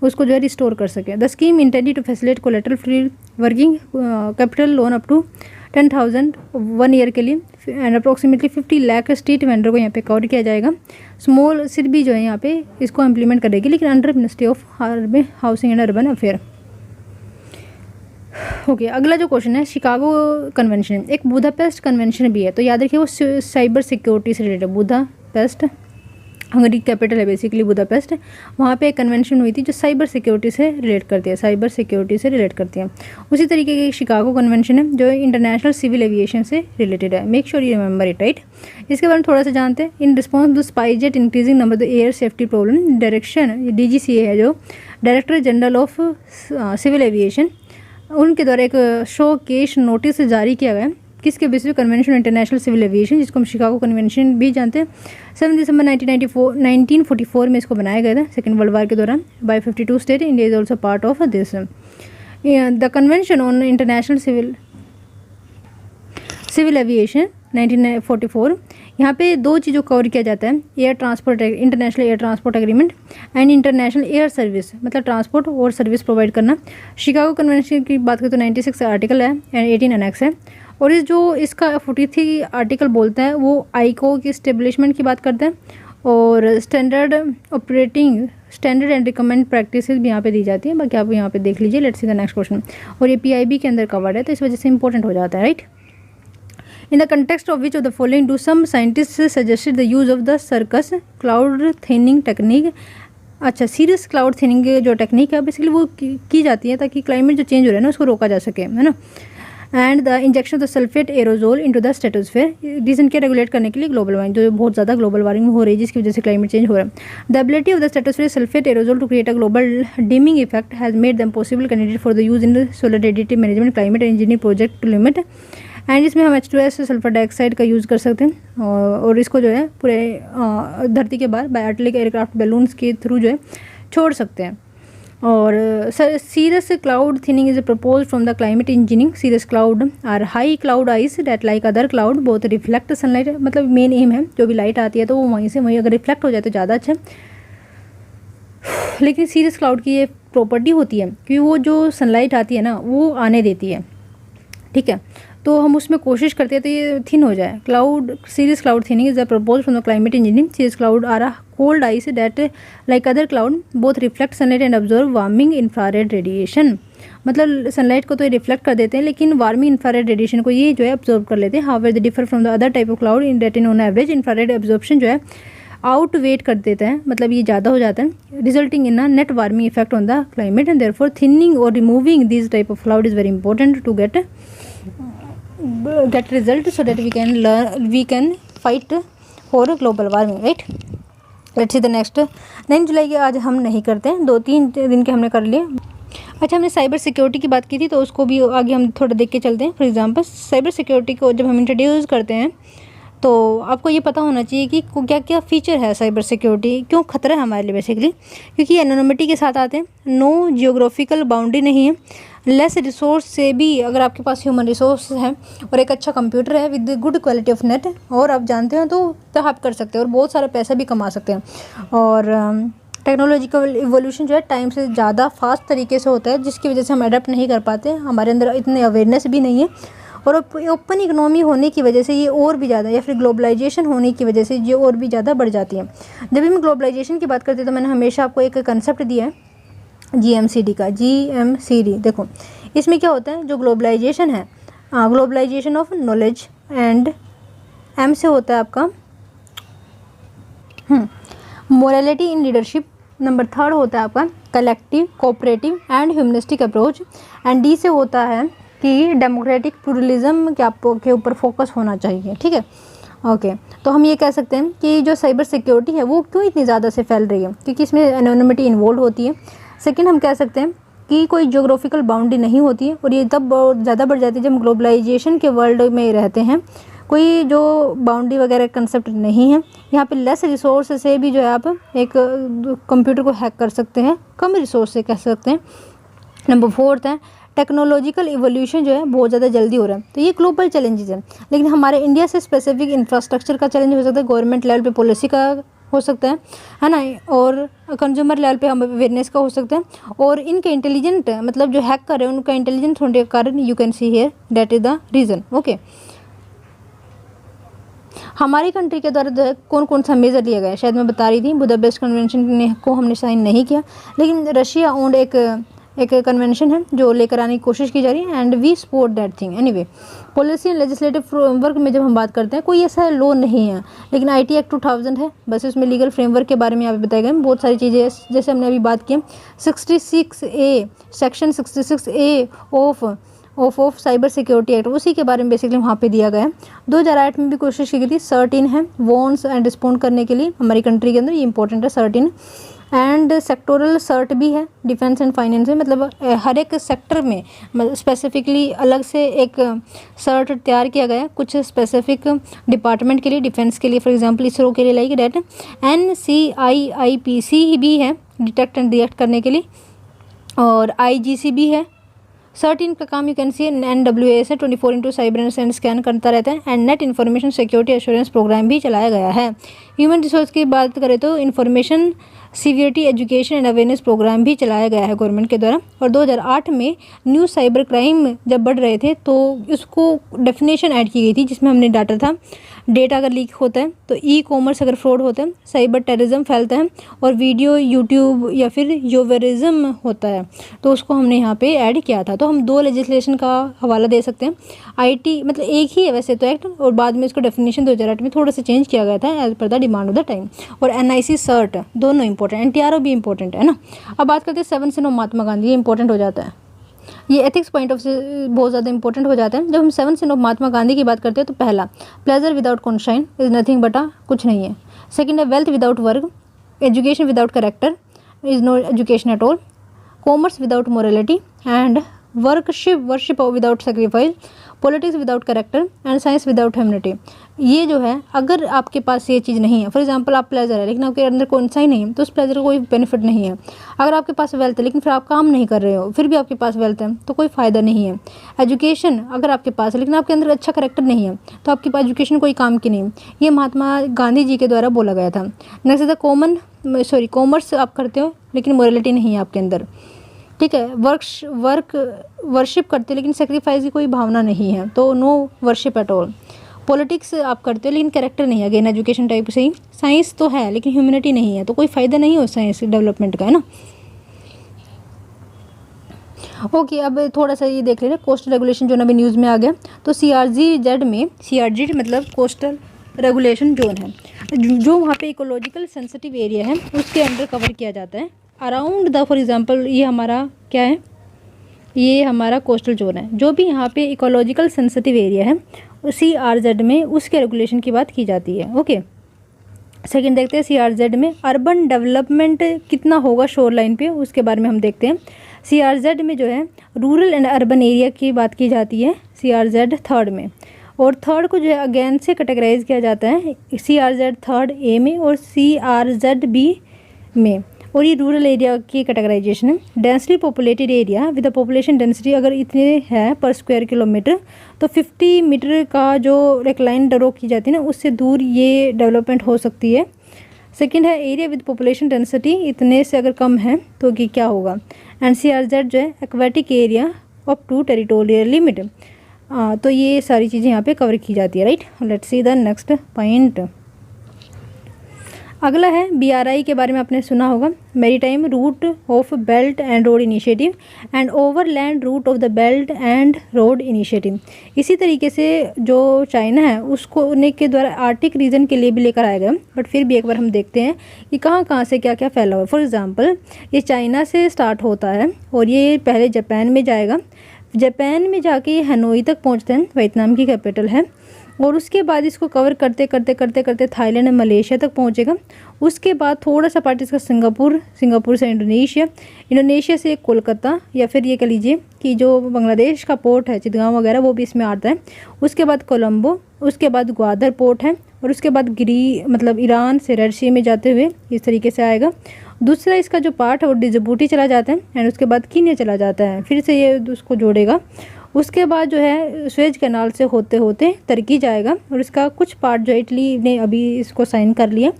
Speaker 1: उसको जो है रिस्टोर कर सके। The scheme intended to facilitate collateral free working capital loan up to 10,000 1 year के लिए and approximately 50 lakh street vendor को यहाँ पे कवर किया जाएगा। स्मॉल सिडबी जो है यहाँ पे इसको इम्प्लीमेंट करेगी, लेकिन under ministry of housing and urban affair. Okay, अगला जो क्वेश्चन है शिकागो कन्वेंशन, एक बुदापेस्ट कन्वेंशन भी है, तो याद रखिए वो साइबर सिक्योरिटी से रिलेटेड। बुदापेस्ट हंगरी कैपिटल है बेसिकली बुदापेस्ट, वहाँ पे एक कन्वेंशन हुई थी जो साइबर सिक्योरिटी से रिलेट करती है, साइबर सिक्योरिटी से रिलेट करती है। उसी तरीके की शिकागो कन्वेंशन है जो इंटरनेशनल सिविल एविएशन से रिलेटेड है। Make sure you remember it, right. इसके बारे में थोड़ा सा जानते हैं। In response to SpiceJet increasing number the air safety problem, direction DGCA है जो director general of civil aviation, उनके द्वारा एक शो केस नोटिस जारी किया गया है किसके बेसिस पे, कन्वेंशन इंटरनेशनल सिविल एविएशन, जिसको हम शिकागो कन्वेंशन भी जानते हैं। 7 दिसंबर 1944 में इसको बनाया गया था सेकेंड वर्ल्ड वार के दौरान by 52 state. India is also part of this. The convention on international civil aviation 1944, यहाँ पे 2 चीज़ों कवर किया जाता है, air transport international air transport agreement and international air service, मतलब ट्रांसपोर्ट और सर्विस प्रोवाइड करना। शिकागो कन्वेंशन की बात करें तो 96 आर्टिकल है एंड 18 एनेक्स है, और इस जो इसका 43 आर्टिकल बोलता है वो आईको की स्टेब्लिशमेंट की बात करते हैं, और standard operating standard and recommend practices भी यहाँ पे दी जाती है। बाकी आप यहाँ पे देख लीजिए। Let's see the next question, और ये PIB के अंदर कवर्ड है तो इस वजह से इंपॉर्टेंट हो जाता है, right. In the context of which of the following do some scientist suggested the use of the cirrus cloud thinning technique. अच्छा, सीरियस क्लाउड थिनिंग जो टेक्निक है बेसिकली वो की जाती है ताकि क्लाइमेट जो चेंज हो रहा है ना उसको रोका जा सके, है ना। And the injection of the sulphate aerosol into the stratosphere, region क्या, रेगुलेट करने के लिए ग्लोबल वार्मिंग, जो बहुत ज़्यादा ग्लोबल वार्मिंग हो रही है जिसकी वजह से क्लाइमेट चेंज हो रहा है। The ability of the stratosphere sulphate aerosol to create a global dimming effect has made them possible candidate for the use in solidarity management climate engineering project to limit. And इसमें हम H2S sulphur dioxide का use कर सकते हैं, और इसको जो है पूरे धरती के बाहर बायोटिक एयरक्राफ्ट बैलून्स के थ्रू जो है छोड़ सकते हैं। और cirrus cloud thinning is propose from the climate engineering. Cirrus cloud are high cloud ice that like other cloud both reflect sunlight, मतलब मेन एम है जो भी लाइट आती है तो वो वहीं से वहीं अगर रिफ्लेक्ट हो जाए तो ज़्यादा अच्छा है। लेकिन सीरियस क्लाउड की ये प्रॉपर्टी होती है कि वो जो सनलाइट आती है ना वो आने देती है, ठीक है, तो हम उसमें कोशिश करते हैं तो ये थिन हो जाए। Cloud cirrus cloud thinning is a propose from the climate engineering. Cirrus cloud are a cold ice that like other cloud both reflect sunlight and observe warming infrared radiation, मतलब सनलाइट को तो ये रिफ्लेक्ट कर देते हैं लेकिन warming infrared radiation को ये जो है ऑब्जर्व कर लेते हैं। However they differ from the other type of cloud in that in on average infrared absorption जो है आउट वेट कर देता है, मतलब ये ज़्यादा हो जाता है, resulting in a net warming effect on the climate and therefore thinning और removing this type of cloud is very important to get result so that we can fight for global warming, right. Let's see the next 9 जुलाई के आज हम नहीं करते हैं, 2-3 दिन के हमने कर लिए। अच्छा, हमने साइबर सिक्योरिटी की बात की थी तो उसको भी आगे हम थोड़ा देख के चलते हैं। फॉर एग्जांपल साइबर सिक्योरिटी को जब हम इंट्रोड्यूस करते हैं तो आपको ये पता होना चाहिए कि क्या क्या फ़ीचर है साइबर सिक्योरिटी, क्यों खतरा है हमारे लिए बेसिकली, क्योंकि एनोनिमिटी के साथ आते हैं, नो जियोग्राफिकल बाउंड्री नहीं है, लेस रिसोर्स से भी अगर आपके पास ह्यूमन रिसोर्स है और एक अच्छा कंप्यूटर है with good quality of net और आप जानते हैं तो आप कर सकते हैं और बहुत सारा पैसा भी कमा सकते हैं। और टेक्नोलॉजिकल इवोल्यूशन जो है टाइम से ज़्यादा फास्ट तरीके से होता है, जिसकी वजह से हम अडेप्ट नहीं कर पाते, हमारे अंदर इतनी अवेयरनेस भी नहीं है। और ओपन इकोनॉमी होने की वजह से ये और भी ज़्यादा, या फिर ग्लोबलाइजेशन होने की वजह से ये और भी ज़्यादा बढ़ जाती है। जब भी हम ग्लोबलाइजेशन की बात करते हैं तो मैंने हमेशा आपको एक कंसेप्ट दिया है GMCD का, GMCD। देखो इसमें क्या होता है, जो ग्लोबलाइजेशन है, globalization of knowledge, and M से होता है आपका मोरालिटी इन लीडरशिप, नंबर 3 होता है आपका collective cooperative and humanistic approach, and D से होता है कि डेमोक्रेटिक प्लूरलिज्म के ऊपर फोकस होना चाहिए। ठीक है, ओके। तो हम ये कह सकते हैं कि जो साइबर सिक्योरिटी है वो क्यों इतनी ज़्यादा से फैल रही है, क्योंकि इसमें एनोनिमिटी इन्वॉल्व होती है। सेकंड, हम कह सकते हैं कि कोई ज्योग्राफिकल बाउंड्री नहीं होती है, और ये तब बहुत ज़्यादा बढ़ जाती है जब ग्लोबलाइजेशन के वर्ल्ड में रहते हैं, कोई जो बाउंड्री वगैरह कंसेप्ट नहीं है। यहाँ पे लेस रिसोर्स से भी जो है आप एक कंप्यूटर को हैक कर सकते हैं, कम रिसोर्स से कह सकते हैं। नंबर 4 है टेक्नोलॉजिकल इवोल्यूशन जो है बहुत ज़्यादा जल्दी हो रहा है, तो ये ग्लोबल चैलेंजेस हैं, लेकिन हमारे इंडिया से स्पेसिफिक इंफ्रास्ट्रक्चर का चैलेंज हो सकता है, गवर्नमेंट लेवल पे पॉलिसी का हो सकता है ना, और कंज्यूमर लेवल पे हम अवेयरनेस का हो सकता है, और इनके इंटेलिजेंट मतलब जो हैक कर रहे हैं उनका इंटेलिजेंट होने के कारण you can see here that is the reason. Okay, हमारी कंट्री के द्वारा जो है कौन कौन सा मेजर लिया गया है, शायद मैं बता रही थी, बुदापेस्ट कन्वेंशन को हमने साइन नहीं किया, लेकिन रशिया ओन्ड एक कन्वेंशन है जो लेकर आने की कोशिश की जा रही है, and we support that thing. Anyway, policy and legislative framework में जब हम बात करते हैं कोई ऐसा लॉ नहीं है, लेकिन IT एक्ट 2000 है, बस इसमें लीगल फ्रेमवर्क के बारे में यहाँ पे बताए गए बहुत सारी चीज़ें हैं, जैसे हमने अभी बात की 66A section 66A of cyber security act, उसी के बारे में बेसिकली वहाँ पे दिया गया है। 2008 में भी कोशिश की गई थी, 13 है वॉन्स एंड रिस्पॉन्ड करने के लिए हमारी कंट्री के अंदर, ये इंपॉर्टेंट है 13। एंड सेक्टोरल सर्ट भी है डिफेंस एंड फाइनेंस में, मतलब हर एक सेक्टर में मतलब स्पेसिफिकली अलग से एक सर्ट तैयार किया गया है कुछ स्पेसिफिक डिपार्टमेंट के लिए, डिफेंस के लिए, फॉर एग्जांपल इसरो के लिए लाइक डेट। NCIIPC भी है डिटेक्ट एंड रिएक्ट करने के लिए, और IGC भी है। 13 का काम यू कैन सी NWAS है, 24/7 साइबर एंड स्कैन करता रहता है, and net information security assurance program भी चलाया गया है। ह्यूमन रिसोर्स की बात करें तो information security education and awareness program भी चलाया गया है गवर्नमेंट के द्वारा। और 2008 में न्यू साइबर क्राइम जब बढ़ रहे थे तो उसको डेफिनेशन ऐड की गई थी, जिसमें हमने डाटा था डेटा अगर लीक होता है तो E-कॉमर्स अगर फ्रॉड होता है, साइबर टेररिज्म फैलता है, और वीडियो यूट्यूब या फिर योवेरिज्म होता है, तो उसको हमने यहाँ पे ऐड किया था। तो हम 2 लेजिस्लेशन का हवाला दे सकते हैं। IT मतलब एक ही है वैसे तो एक्ट, और बाद में इसको डेफिनेशन 2008 में थोड़ा सा चेंज किया गया था as per the demand of the time. और NIC सर्ट दोनों इंपॉर्टेंट, NTRO भी इंपॉर्टेंट है ना। अब बात करते हैं 7 सन ऑफ महात्मा गांधी, ये इंपॉर्टेंट हो जाता है, ये एथिक्स पॉइंट ऑफ से बहुत ज़्यादा इंपॉर्टेंट हो जाता है। जब हम 7 सन ऑफ महात्मा गांधी की बात करते हैं तो पहला, pleasure without conscience is nothing but कुछ नहीं है। सेकंड है wealth without work, education without character is no education at all, commerce without morality, and worship without sacrifice, politics without character, and science without humanity. ये जो है अगर आपके पास ये चीज़ नहीं है, फॉर एग्जांपल आप प्लेजर है लेकिन आपके अंदर कौन सा ही नहीं है, तो उस प्लेजर का कोई बेनिफिट नहीं है। अगर आपके पास वेल्थ है लेकिन फिर आप काम नहीं कर रहे हो, फिर भी आपके पास वेल्थ है तो कोई फ़ायदा नहीं है। एजुकेशन अगर आपके पास है लेकिन आपके अंदर अच्छा करेक्टर नहीं है, तो आपके पास एजुकेशन कोई काम की नहीं। ये महात्मा गांधी जी के द्वारा बोला गया था। नेक्स्ट द कॉमर्स आप करते हो लेकिन मोरालिटी नहीं है आपके अंदर, ठीक है। वर्शिप करते हो लेकिन सेक्रीफाइस की कोई भावना नहीं है, तो no worship at all. Politics आप करते हो लेकिन कैरेक्टर नहीं है, अगेन एजुकेशन टाइप से ही। साइंस तो है लेकिन ह्यूमैनिटी नहीं है, तो कोई फ़ायदा नहीं हो साइंस डेवलपमेंट का, है ना। ओके, अब थोड़ा सा ये देख ले रहे कोस्टल रेगुलेशन जो अभी न्यूज़ में आ गया। तो CRZ में, CRZ मतलब कोस्टल रेगुलेशन जोन है, जो वहाँ पे इकोलॉजिकल सेंसिटिव एरिया है उसके अंडर कवर किया जाता है अराउंड द, फॉर एग्जांपल ये हमारा क्या है, ये हमारा कोस्टल जोन है। जो भी यहाँ पे इकोलॉजिकल सेंसिटिव एरिया है CRZ में उसके रेगुलेशन की बात की जाती है। ओके, सेकंड देखते हैं CRZ में अर्बन डेवलपमेंट कितना होगा शोर लाइन पे, उसके बारे में हम देखते हैं। CRZ में जो है रूरल एंड अर्बन एरिया की बात की जाती है CRZ 3rd में, और थर्ड को जो है अगेन से कैटेगराइज किया जाता है CRZ थर्ड ए में और CRZ बी में, और ये रूरल एरिया की कैटेगराइजेशन है। Densely populated area with the population density अगर इतने है पर स्क्वायर किलोमीटर तो 50 मीटर का जो एक लाइन ड्रॉ की जाती है ना उससे दूर ये डेवलपमेंट हो सकती है। सेकंड है एरिया विद पॉपुलेशन डेंसिटी इतने से अगर कम है तो कि क्या होगा। एंड CRZ जो है aquatic area up to territorial limit. तो ये सारी चीज़ें यहाँ पे कवर की जाती है, right. Let's see the next point. अगला है BRI के बारे में आपने सुना होगा, maritime route of Belt and Road Initiative and overland route of the Belt and Road Initiative. इसी तरीके से जो चाइना है उसको उन्हें के द्वारा आर्टिक रीजन के लिए भी लेकर आया गया, बट फिर भी एक बार हम देखते हैं कि कहाँ कहाँ से क्या क्या फैला हुआ है। फॉर एग्जांपल ये चाइना से स्टार्ट होता है और ये पहले जापान में जाएगा, जापान में जाके ये हनोई तक पहुँचते हैं, वियतनाम की कैपिटल है, और उसके बाद इसको कवर करते करते करते करते थाईलैंड और मलेशिया तक पहुंचेगा। उसके बाद थोड़ा सा पार्ट इसका सिंगापुर, सिंगापुर से इंडोनेशिया, इंडोनेशिया से कोलकाता, या फिर ये कह लीजिए कि जो बांग्लादेश का पोर्ट है चितगांव वगैरह वो भी इसमें आता है। उसके बाद कोलंबो, उसके बाद ग्वादर पोर्ट है, और उसके बाद मतलब ईरान से रेड सी में जाते हुए इस तरीके से आएगा। दूसरा इसका जो पार्ट है वो डिजिबूटी चला जाता है एंड उसके बाद कीनिया चला जाता है, फिर से ये उसको जोड़ेगा। उसके बाद जो है स्वेज कैनाल से होते होते तुर्की जाएगा, और इसका कुछ पार्ट जो इटली ने अभी इसको साइन कर लिया,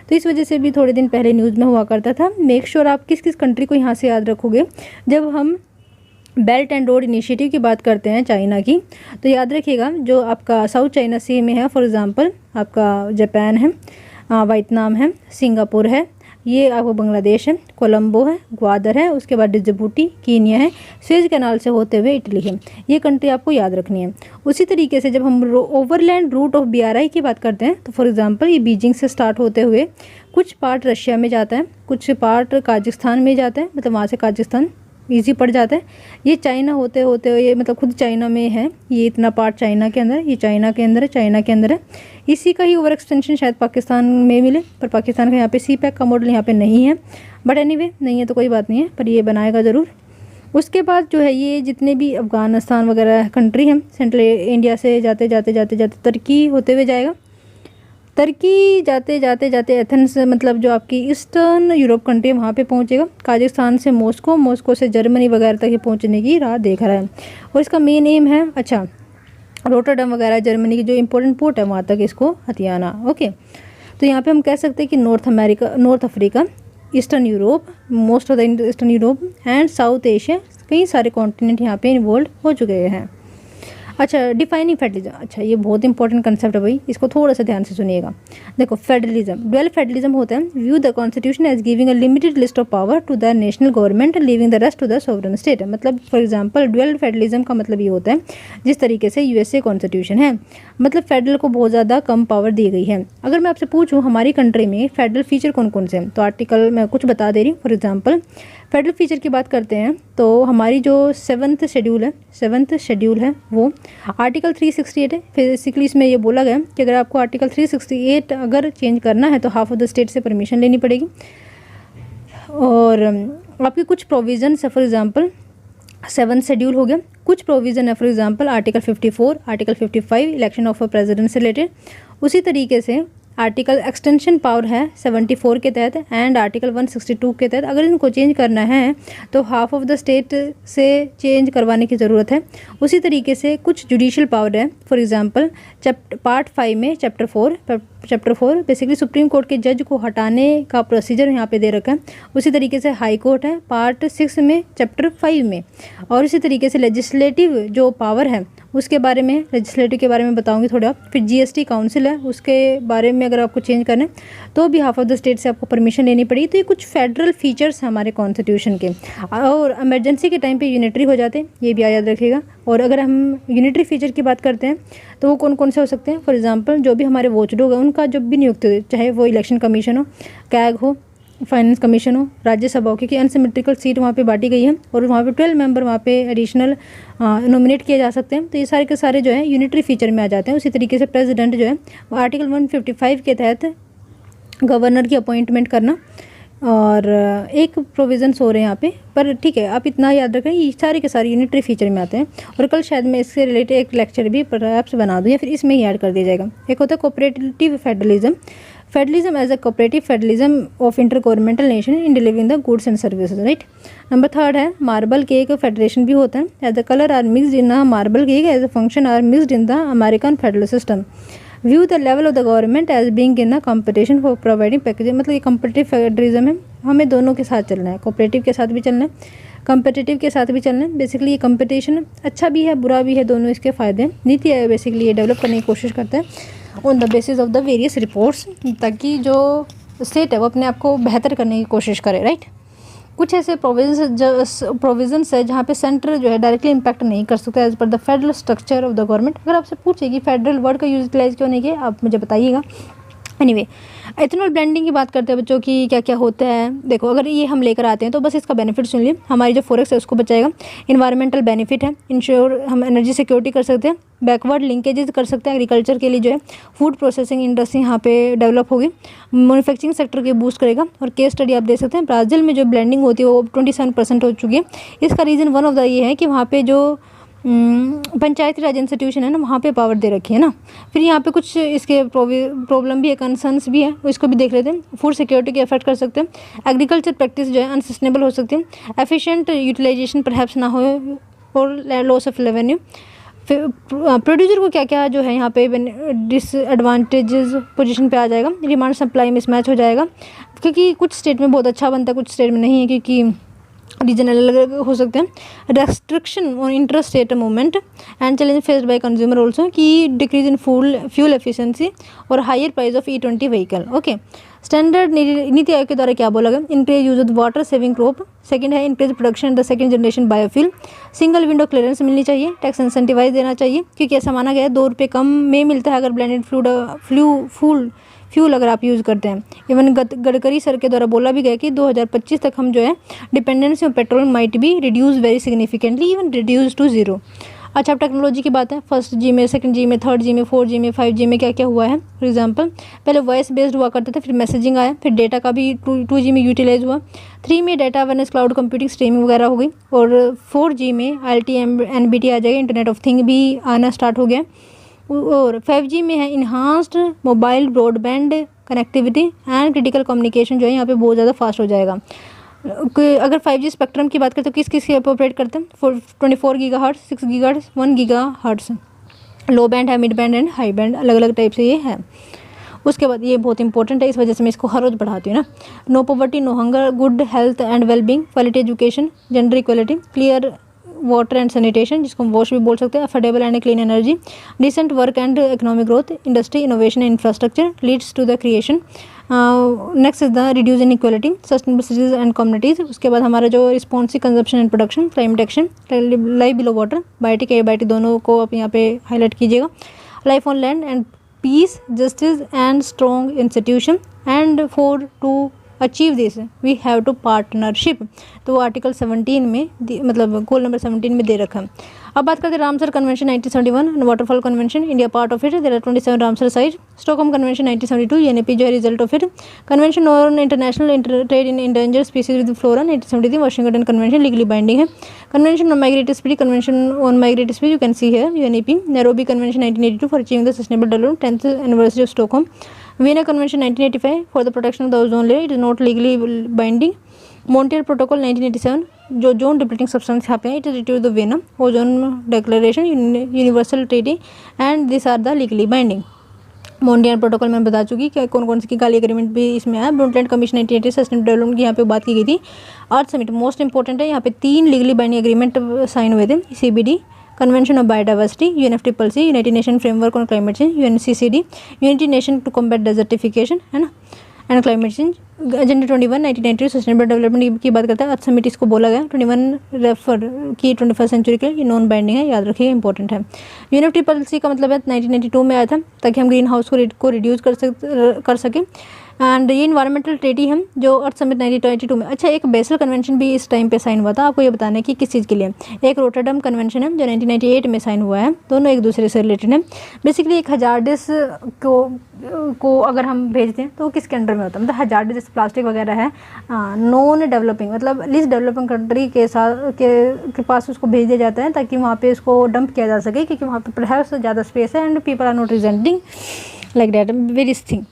Speaker 1: तो इस वजह से भी थोड़े दिन पहले न्यूज़ में हुआ करता था। मेक श्योर आप किस किस कंट्री को यहाँ से याद रखोगे जब हम बेल्ट एंड रोड इनिशिएटिव की बात करते हैं चाइना की। तो याद रखिएगा जो आपका साउथ चाइना सी में है, फॉर एग्जांपल आपका जापान है, वियतनाम है, सिंगापुर है, ये आपको बांग्लादेश है, कोलंबो है, ग्वादर है, उसके बाद डिजिबूटी, कीनिया है, स्वेज कैनाल से होते हुए इटली है। ये कंट्री आपको याद रखनी है। उसी तरीके से जब हम ओवरलैंड रूट ऑफ BRI की बात करते हैं तो फॉर एग्जांपल ये बीजिंग से स्टार्ट होते हुए कुछ पार्ट रशिया में जाता है, कुछ पार्ट काजाख्स्तान में जाता है, मतलब वहाँ से काजाख्स्तान ईजी पड़ जाता है। ये चाइना होते होते ये मतलब खुद चाइना में है, ये इतना पार्ट चाइना के अंदर, ये चाइना के अंदर है, चाइना के अंदर है। इसी का ही ओवर एक्सटेंशन शायद पाकिस्तान में मिले, पर पाकिस्तान का यहाँ पे CPEC का मॉडल यहाँ पे नहीं है, बट एनीवे नहीं है तो कोई बात नहीं है, पर ये बनाएगा ज़रूर। उसके बाद जो है ये जितने भी अफ़गानिस्तान वगैरह कंट्री हैं सेंट्रल इंडिया से जाते जाते जाते जाते तुर्की होते हुए जाएगा, तुर्की जाते जाते जाते एथेंस मतलब जो आपकी ईस्टर्न यूरोप कंट्री है वहाँ पे पहुँचेगा, काजाख्स्तान से मॉस्को, मॉस्को से जर्मनी वगैरह तक ये पहुँचने की राह देख रहा है। और इसका मेन एम है अच्छा रोटरडम वगैरह जर्मनी की जो इंपॉर्टेंट पोर्ट है वहाँ तक इसको हथियाना। ओके, तो यहाँ पे हम कह सकते हैं कि north Africa, eastern Europe, most of the eastern Europe and south Asia, कई सारे कॉन्टिनेंट यहाँ पे इन्वॉल्व हो चुके हैं। अच्छा, डिफाइनिंग फेडरलिज्म, अच्छा ये बहुत इंपॉर्टेंट कंसेप्ट है भाई, इसको थोड़ा सा ध्यान से सुनिएगा। देखो फेडरलिज्म, ड्यूअल फेडरलिज्म होता है view the constitution as giving a limited list of power to the national government leaving the rest to the sovereign state. मतलब फॉर एग्जांपल ड्यूअल फेडरलिज्म का मतलब ये होता है जिस तरीके से USA कॉन्स्टिट्यूशन है, मतलब फेडरल को बहुत ज़्यादा कम पावर दी गई है। अगर मैं आपसे पूछूँ हमारी कंट्री में फेडरल फीचर कौन कौन से हैं, तो आर्टिकल मैं कुछ बता दे रही हूँ। फॉर एग्जाम्पल फेडरल फीचर की बात करते हैं तो हमारी जो 7th शेड्यूल है वो आर्टिकल 368 है। बेसिकली इसमें ये बोला गया कि अगर आपको आर्टिकल 368 अगर चेंज करना है तो हाफ ऑफ द स्टेट से परमिशन लेनी पड़ेगी, और आपके कुछ प्रोविजन है, फॉर एग्जांपल 7th शेड्यूल हो गया, कुछ प्रोविज़न है for example article 54, article 55 election of a president से रिलेटेड। उसी तरीके से आर्टिकल एक्सटेंशन पावर है 74 के तहत एंड आर्टिकल 162 के तहत। अगर इनको चेंज करना है तो हाफ ऑफ द स्टेट से चेंज करवाने की ज़रूरत है। उसी तरीके से कुछ जुडिशियल पावर है, फॉर एग्जांपल पार्ट 5 में चैप्टर 4 बेसिकली सुप्रीम कोर्ट के जज को हटाने का प्रोसीजर यहाँ पे दे रखा है। उसी तरीके से हाई कोर्ट है पार्ट 6 में चैप्टर 5 में, और इसी तरीके से लेजिस्लेटिव जो पावर है उसके बारे में, लेजिस्लेटिव के बारे में बताऊंगी थोड़ा। फिर GST काउंसिल है, उसके बारे में अगर आपको चेंज करना है तो भी हाफ ऑफ द स्टेट से आपको परमिशन लेनी पड़ेगी। तो ये कुछ फेडरल फीचर्स हैं हमारे कॉन्स्टिट्यूशन के, और इमरजेंसी के टाइम पे यूनिटरी हो जाते हैं, ये भी याद रखिएगा। और अगर हम यूनिटरी फीचर की बात करते हैं तो वो कौन कौन से हो सकते हैं, फॉर एग्जांपल जो भी हमारे वॉचडॉग है उनका जब भी नियुक्त हो, चाहे वो इलेक्शन कमीशन हो, कैग हो, फाइनेंस कमीशन हो, राज्यसभा हो, क्योंकि अनसिमेट्रिकल सीट वहाँ पे बांटी गई है और वहाँ पे 12 मेंबर वहाँ पे एडिशनल नॉमिनेट किए जा सकते हैं। तो ये सारे के सारे जो है यूनिटरी फीचर में आ जाते हैं। उसी तरीके से प्रेसिडेंट जो है वो आर्टिकल 155 के तहत गवर्नर की अपॉइंटमेंट करना, और एक प्रोविजंस हो रहे हैं यहाँ पे, पर ठीक है आप इतना याद रखें ये सारे के सारे यूनिटरी फीचर में आते हैं। और कल शायद मैं इससे रिलेटेड एक लेक्चर भी परहैप्स बना दूँ या फिर इसमें ही ऐड कर दिया जाएगा। एक होता है cooperative federalism, federalism as a cooperative federalism of inter governmental nation in delivering the goods and services, right. Number third है मार्बल केक फेडरेशन भी होता है, as the colour are mixed in the marble cake as a function are mixed in the American federal system, view the level of the government as being in a competition for providing package. मतलब ये competitive federalism है, हमें दोनों के साथ चलना है, cooperative के साथ भी चलना है, कम्पिटिटिव के साथ भी चलना है। बेसिकली ये कंपटीशन अच्छा भी है बुरा भी है, दोनों इसके फ़ायदे हैं। नीति आयोग बेसिकली ये डेवलप करने की कोशिश करता है on the basis of the various reports, ताकि जो स्टेट है वो अपने आप को बेहतर करने की कोशिश करे, राइट। कुछ ऐसे प्रोविजंस है जहाँ पे सेंटर जो है डायरेक्टली इम्पैक्ट नहीं कर सकता as per the federal structure of the government. अगर आपसे पूछे कि फेडरल वर्ड का यूटिलाइज क्यों नहीं किया, आप मुझे बताइएगा। एनीवे, एथेनॉल ब्लेंडिंग की बात करते हैं बच्चों की, क्या क्या होता है। देखो अगर ये हम लेकर आते हैं तो बस इसका बेनिफिट सुन लिए, हमारी जो फॉरेक्स है उसको बचाएगा, इन्वायरमेंटल बेनिफिट है, इंश्योर हम एनर्जी सिक्योरिटी कर सकते हैं, बैकवर्ड लिंकेजेस कर सकते हैं, एग्रीकल्चर के लिए जो है फूड प्रोसेसिंग इंडस्ट्री यहाँ पे डेवलप होगी, मैन्युफैक्चरिंग सेक्टर के बूस्ट करेगा। और केस स्टडी आप देख सकते हैं ब्राज़ील में जो ब्लेंडिंग होती है वो 27% हो चुकी है। इसका रीज़न वन ऑफ द ये है कि वहाँ पे जो पंचायती राज इंस्टीट्यूशन है ना वहाँ पे पावर दे रखी है ना। फिर यहाँ पे कुछ इसके प्रॉब्लम भी है, कंसर्न्स भी है, इसको भी देख लेते हैं। फूड सिक्योरिटी के अफेक्ट कर सकते हैं, एग्रीकल्चर प्रैक्टिस जो है अनसस्टेनेबल हो सकती है, एफिशिएंट यूटिलाइजेशन परहैप्स ना हो और लॉस ऑफ रेवेन्यू। फिर प्रोड्यूसर को क्या क्या जो है यहाँ पे डिसएडवांटेजेस पोजीशन पे आ जाएगा, डिमांड सप्लाई मिसमैच हो जाएगा, क्योंकि कुछ स्टेट में बहुत अच्छा बनता है कुछ स्टेट में नहीं है, क्योंकि रीजन अलग अलग हो सकते हैं। Restriction on inter state movement and challenge faced by consumer also, कि डिक्रीज इन फ्यूल एफिशिएंसी और higher price of E20 vehicle. Okay, standard NITI Aayog के द्वारा क्या बोला गया, increase use of water saving crop. Second है increase production the second generation biofuel, single window clearance मिलनी चाहिए, टैक्स इंसेंटिवाइज देना चाहिए, क्योंकि ऐसा माना गया है 2 रुपये कम में मिलता है अगर ब्लेंडेड फ्यूल अगर आप यूज़ करते हैं। इवन गडकरी सर के द्वारा बोला भी गया कि 2025 तक हम जो है dependency on petrol might be reduce very significantly, even reduce to zero. अच्छा, अब टेक्नोलॉजी की बात है, फर्स्ट जी में, सेकंड जी में, थर्ड जी में, 4G में, 5G में क्या क्या हुआ है। फॉर एग्जांपल पहले वॉइस बेस्ड हुआ करते थे, फिर मैसेजिंग आया, फिर डेटा का भी 2G में यूटिलाइज हुआ, 3 में data awareness cloud computing streaming वगैरह हो गई, और 4G में IoT NBT आ जाएगा, इंटरनेट ऑफ थिंग भी आना स्टार्ट हो गया, और 5G में है enhanced mobile broadband connectivity and critical communication जो है यहाँ पे बहुत ज़्यादा फास्ट हो जाएगा। अगर 5G स्पेक्ट्रम की बात करें तो किस किस के ऑपरेट करते हैं, 24 GHz, 6 GHz, 1 GHz, लो बैंड है, mid band and high band, अलग अलग टाइप से ये है। उसके बाद ये बहुत इंपॉर्टेंट है, इस वजह से मैं इसको हर रोज़ पढ़ाती हूँ ना। No poverty, no hunger, good health and wellbeing, quality education, gender equality, clear water and sanitation जिसको हम वॉश भी बोल सकते हैं, affordable and clean energy, decent work and economic growth, industry innovation and infrastructure leads to the creation. Next is the reduce in equality, sustainable cities and communities. उसके बाद हमारा जो responsive consumption and production, climate action, life below water, biotic abiotic दोनों को आप यहाँ पे highlight कीजिएगा, life on land and peace, justice and strong institution, and for to achieve this we have to partnership. तो वो आर्टिकल 17 में मतलब गोल नंबर 17 में दे रखा है। अब बात करते हैं Ramsar convention 1971 and waterfall convention, India part of it, there are 27 Ramsar site. Stockholm convention 1972, NAP जो है result of it. Convention on international trade in endanger species with flora 1973, Washington convention legally binding है। Convention on migratory speed, convention on migratory speed you can see here, UNEP। Nairobi convention 1982 for achieving the sustainable development, 10th anniversary of Stockholm. Vienna Convention 1985 for the protection of the ozone layer, it is not legally binding. Montreal Protocol 1987 जो zone depleting substance यहाँ पे है, it is reduce the venom, ozone declaration, universal treaty and this are the legally binding. Montreal protocol में बता चुकी कि कौन कौन सी की काली एग्रीमेंट भी इसमें आया। ब्रundtland कमीशन 1980 सस्टेनेबल डेवलपमेंट की यहाँ पे बात की गई थी। अर्थ समिट मोस्ट इंपॉर्टेंट है, यहाँ पे 3 लीगली बाइंडिंग एग्रीमेंट साइन हुए थे, CBD, convention of biodiversity, UNFCCC, United Nation framework on climate change, UNCCD, United Nation to combat desertification, है ना, and climate change. Agenda 21 1990 sustainable development की बात करता है, अर्थ समिट इसको बोला गया। 21 रेफर की 21st सेंचुरी के लिए, ये नॉन बाइंडिंग है, याद रखिए, इंपॉर्टेंट है। UNFCCC का मतलब है 1992 में आया था, ताकि हम ग्रीन हाउस को रिड्यूस कर सकें। एंड ये इन्वायरमेंटल ट्रीटी है जो अर्थ समिट 1992 में। अच्छा, एक बेसल कन्वेंशन भी इस टाइम पे साइन हुआ था, आपको ये बताना है कि किस चीज़ के लिए। एक रोटरडम कन्वेंशन है जो 1998 में साइन हुआ है, दोनों एक दूसरे से रिलेटेड है। बेसिकली एक हजार्डिस को अगर हम भेजते हैं तो किसके अंडर में होता है, मतलब हजार्डिस वेस्ट प्लास्टिक वगैरह है नॉन डेवलपिंग मतलब लीस्ट डेवलपिंग कंट्री के साथ के पास उसको भेज दिया जाता है ताकि वहाँ पे उसको डंप किया जा सके, क्योंकि वहाँ पे परहैप्स ज़्यादा स्पेस है and people are not rejecting like that various thing.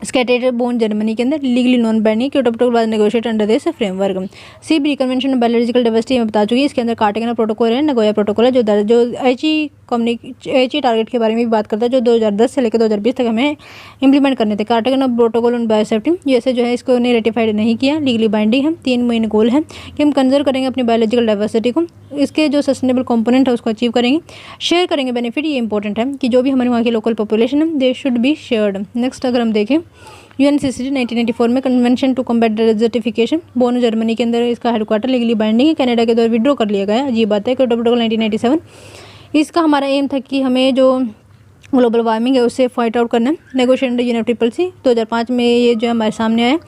Speaker 1: Scattered Bonn Germany के अंदर legally non binding Kyoto protocol was negotiate under this framework. CB convention biological diversity में बता चुकी, इसके अंदर कार्टेगेना प्रोटोकॉल है, नगोया प्रोटोकॉल है जो एचई टारगेट के बारे में भी बात करता है जो 2010 से लेकर 2020 तक हमें इंप्लीमेंट करने थे। कार्टेगेना प्रोटोकॉल ऑन बायोसेफ्टी यूएसए जो है इसको ने रेटिफाइड नहीं किया, लीगली बाइंडिंग है। 3 मेन गोल है कि हम कंजर्व करेंगे अपनी बायोलॉजिकल डाइवर्सिटी को, इसके जो सस्टेनेबल कंपोनेंट है उसको अचीव करेंगे, शेयर करेंगे बेनिफिट। ये इंपॉर्टेंट है कि जो भी हमारे वहाँ की लोकल पॉपुलेशन है they should be shared. Next अगर हम देखें यूएनसीसी 1994 में convention to combat desertification, Bonn Germany के अंदर इसका हेडक्वार्टर लीगली बाइंडिंग है, कनाडा के द्वारा विड्रॉ कर लिया गया। अजीब बात है। क्योटो प्रोटोकॉल 1997 इसका हमारा एम था कि हमें जो ग्लोबल वार्मिंग है उससे फाइट आउट करना है। नेगोशिएशन UNFCCC 2005 में ये जो हमारे सामने आया।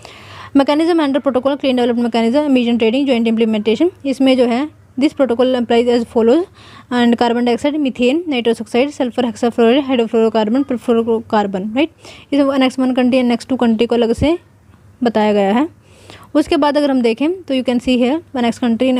Speaker 1: Mechanism under protocol clean development mechanism emission trading joint implementation, इसमें जो है this protocol applies as follows and carbon dioxide, methane, nitrous oxide, sulphur hexafluoride, hydrofluorocarbon, perfluorocarbon, right. इस next 1 country and next 2 country को अलग से बताया गया है। उसके बाद अगर हम देखें तो यू कैन सी है next country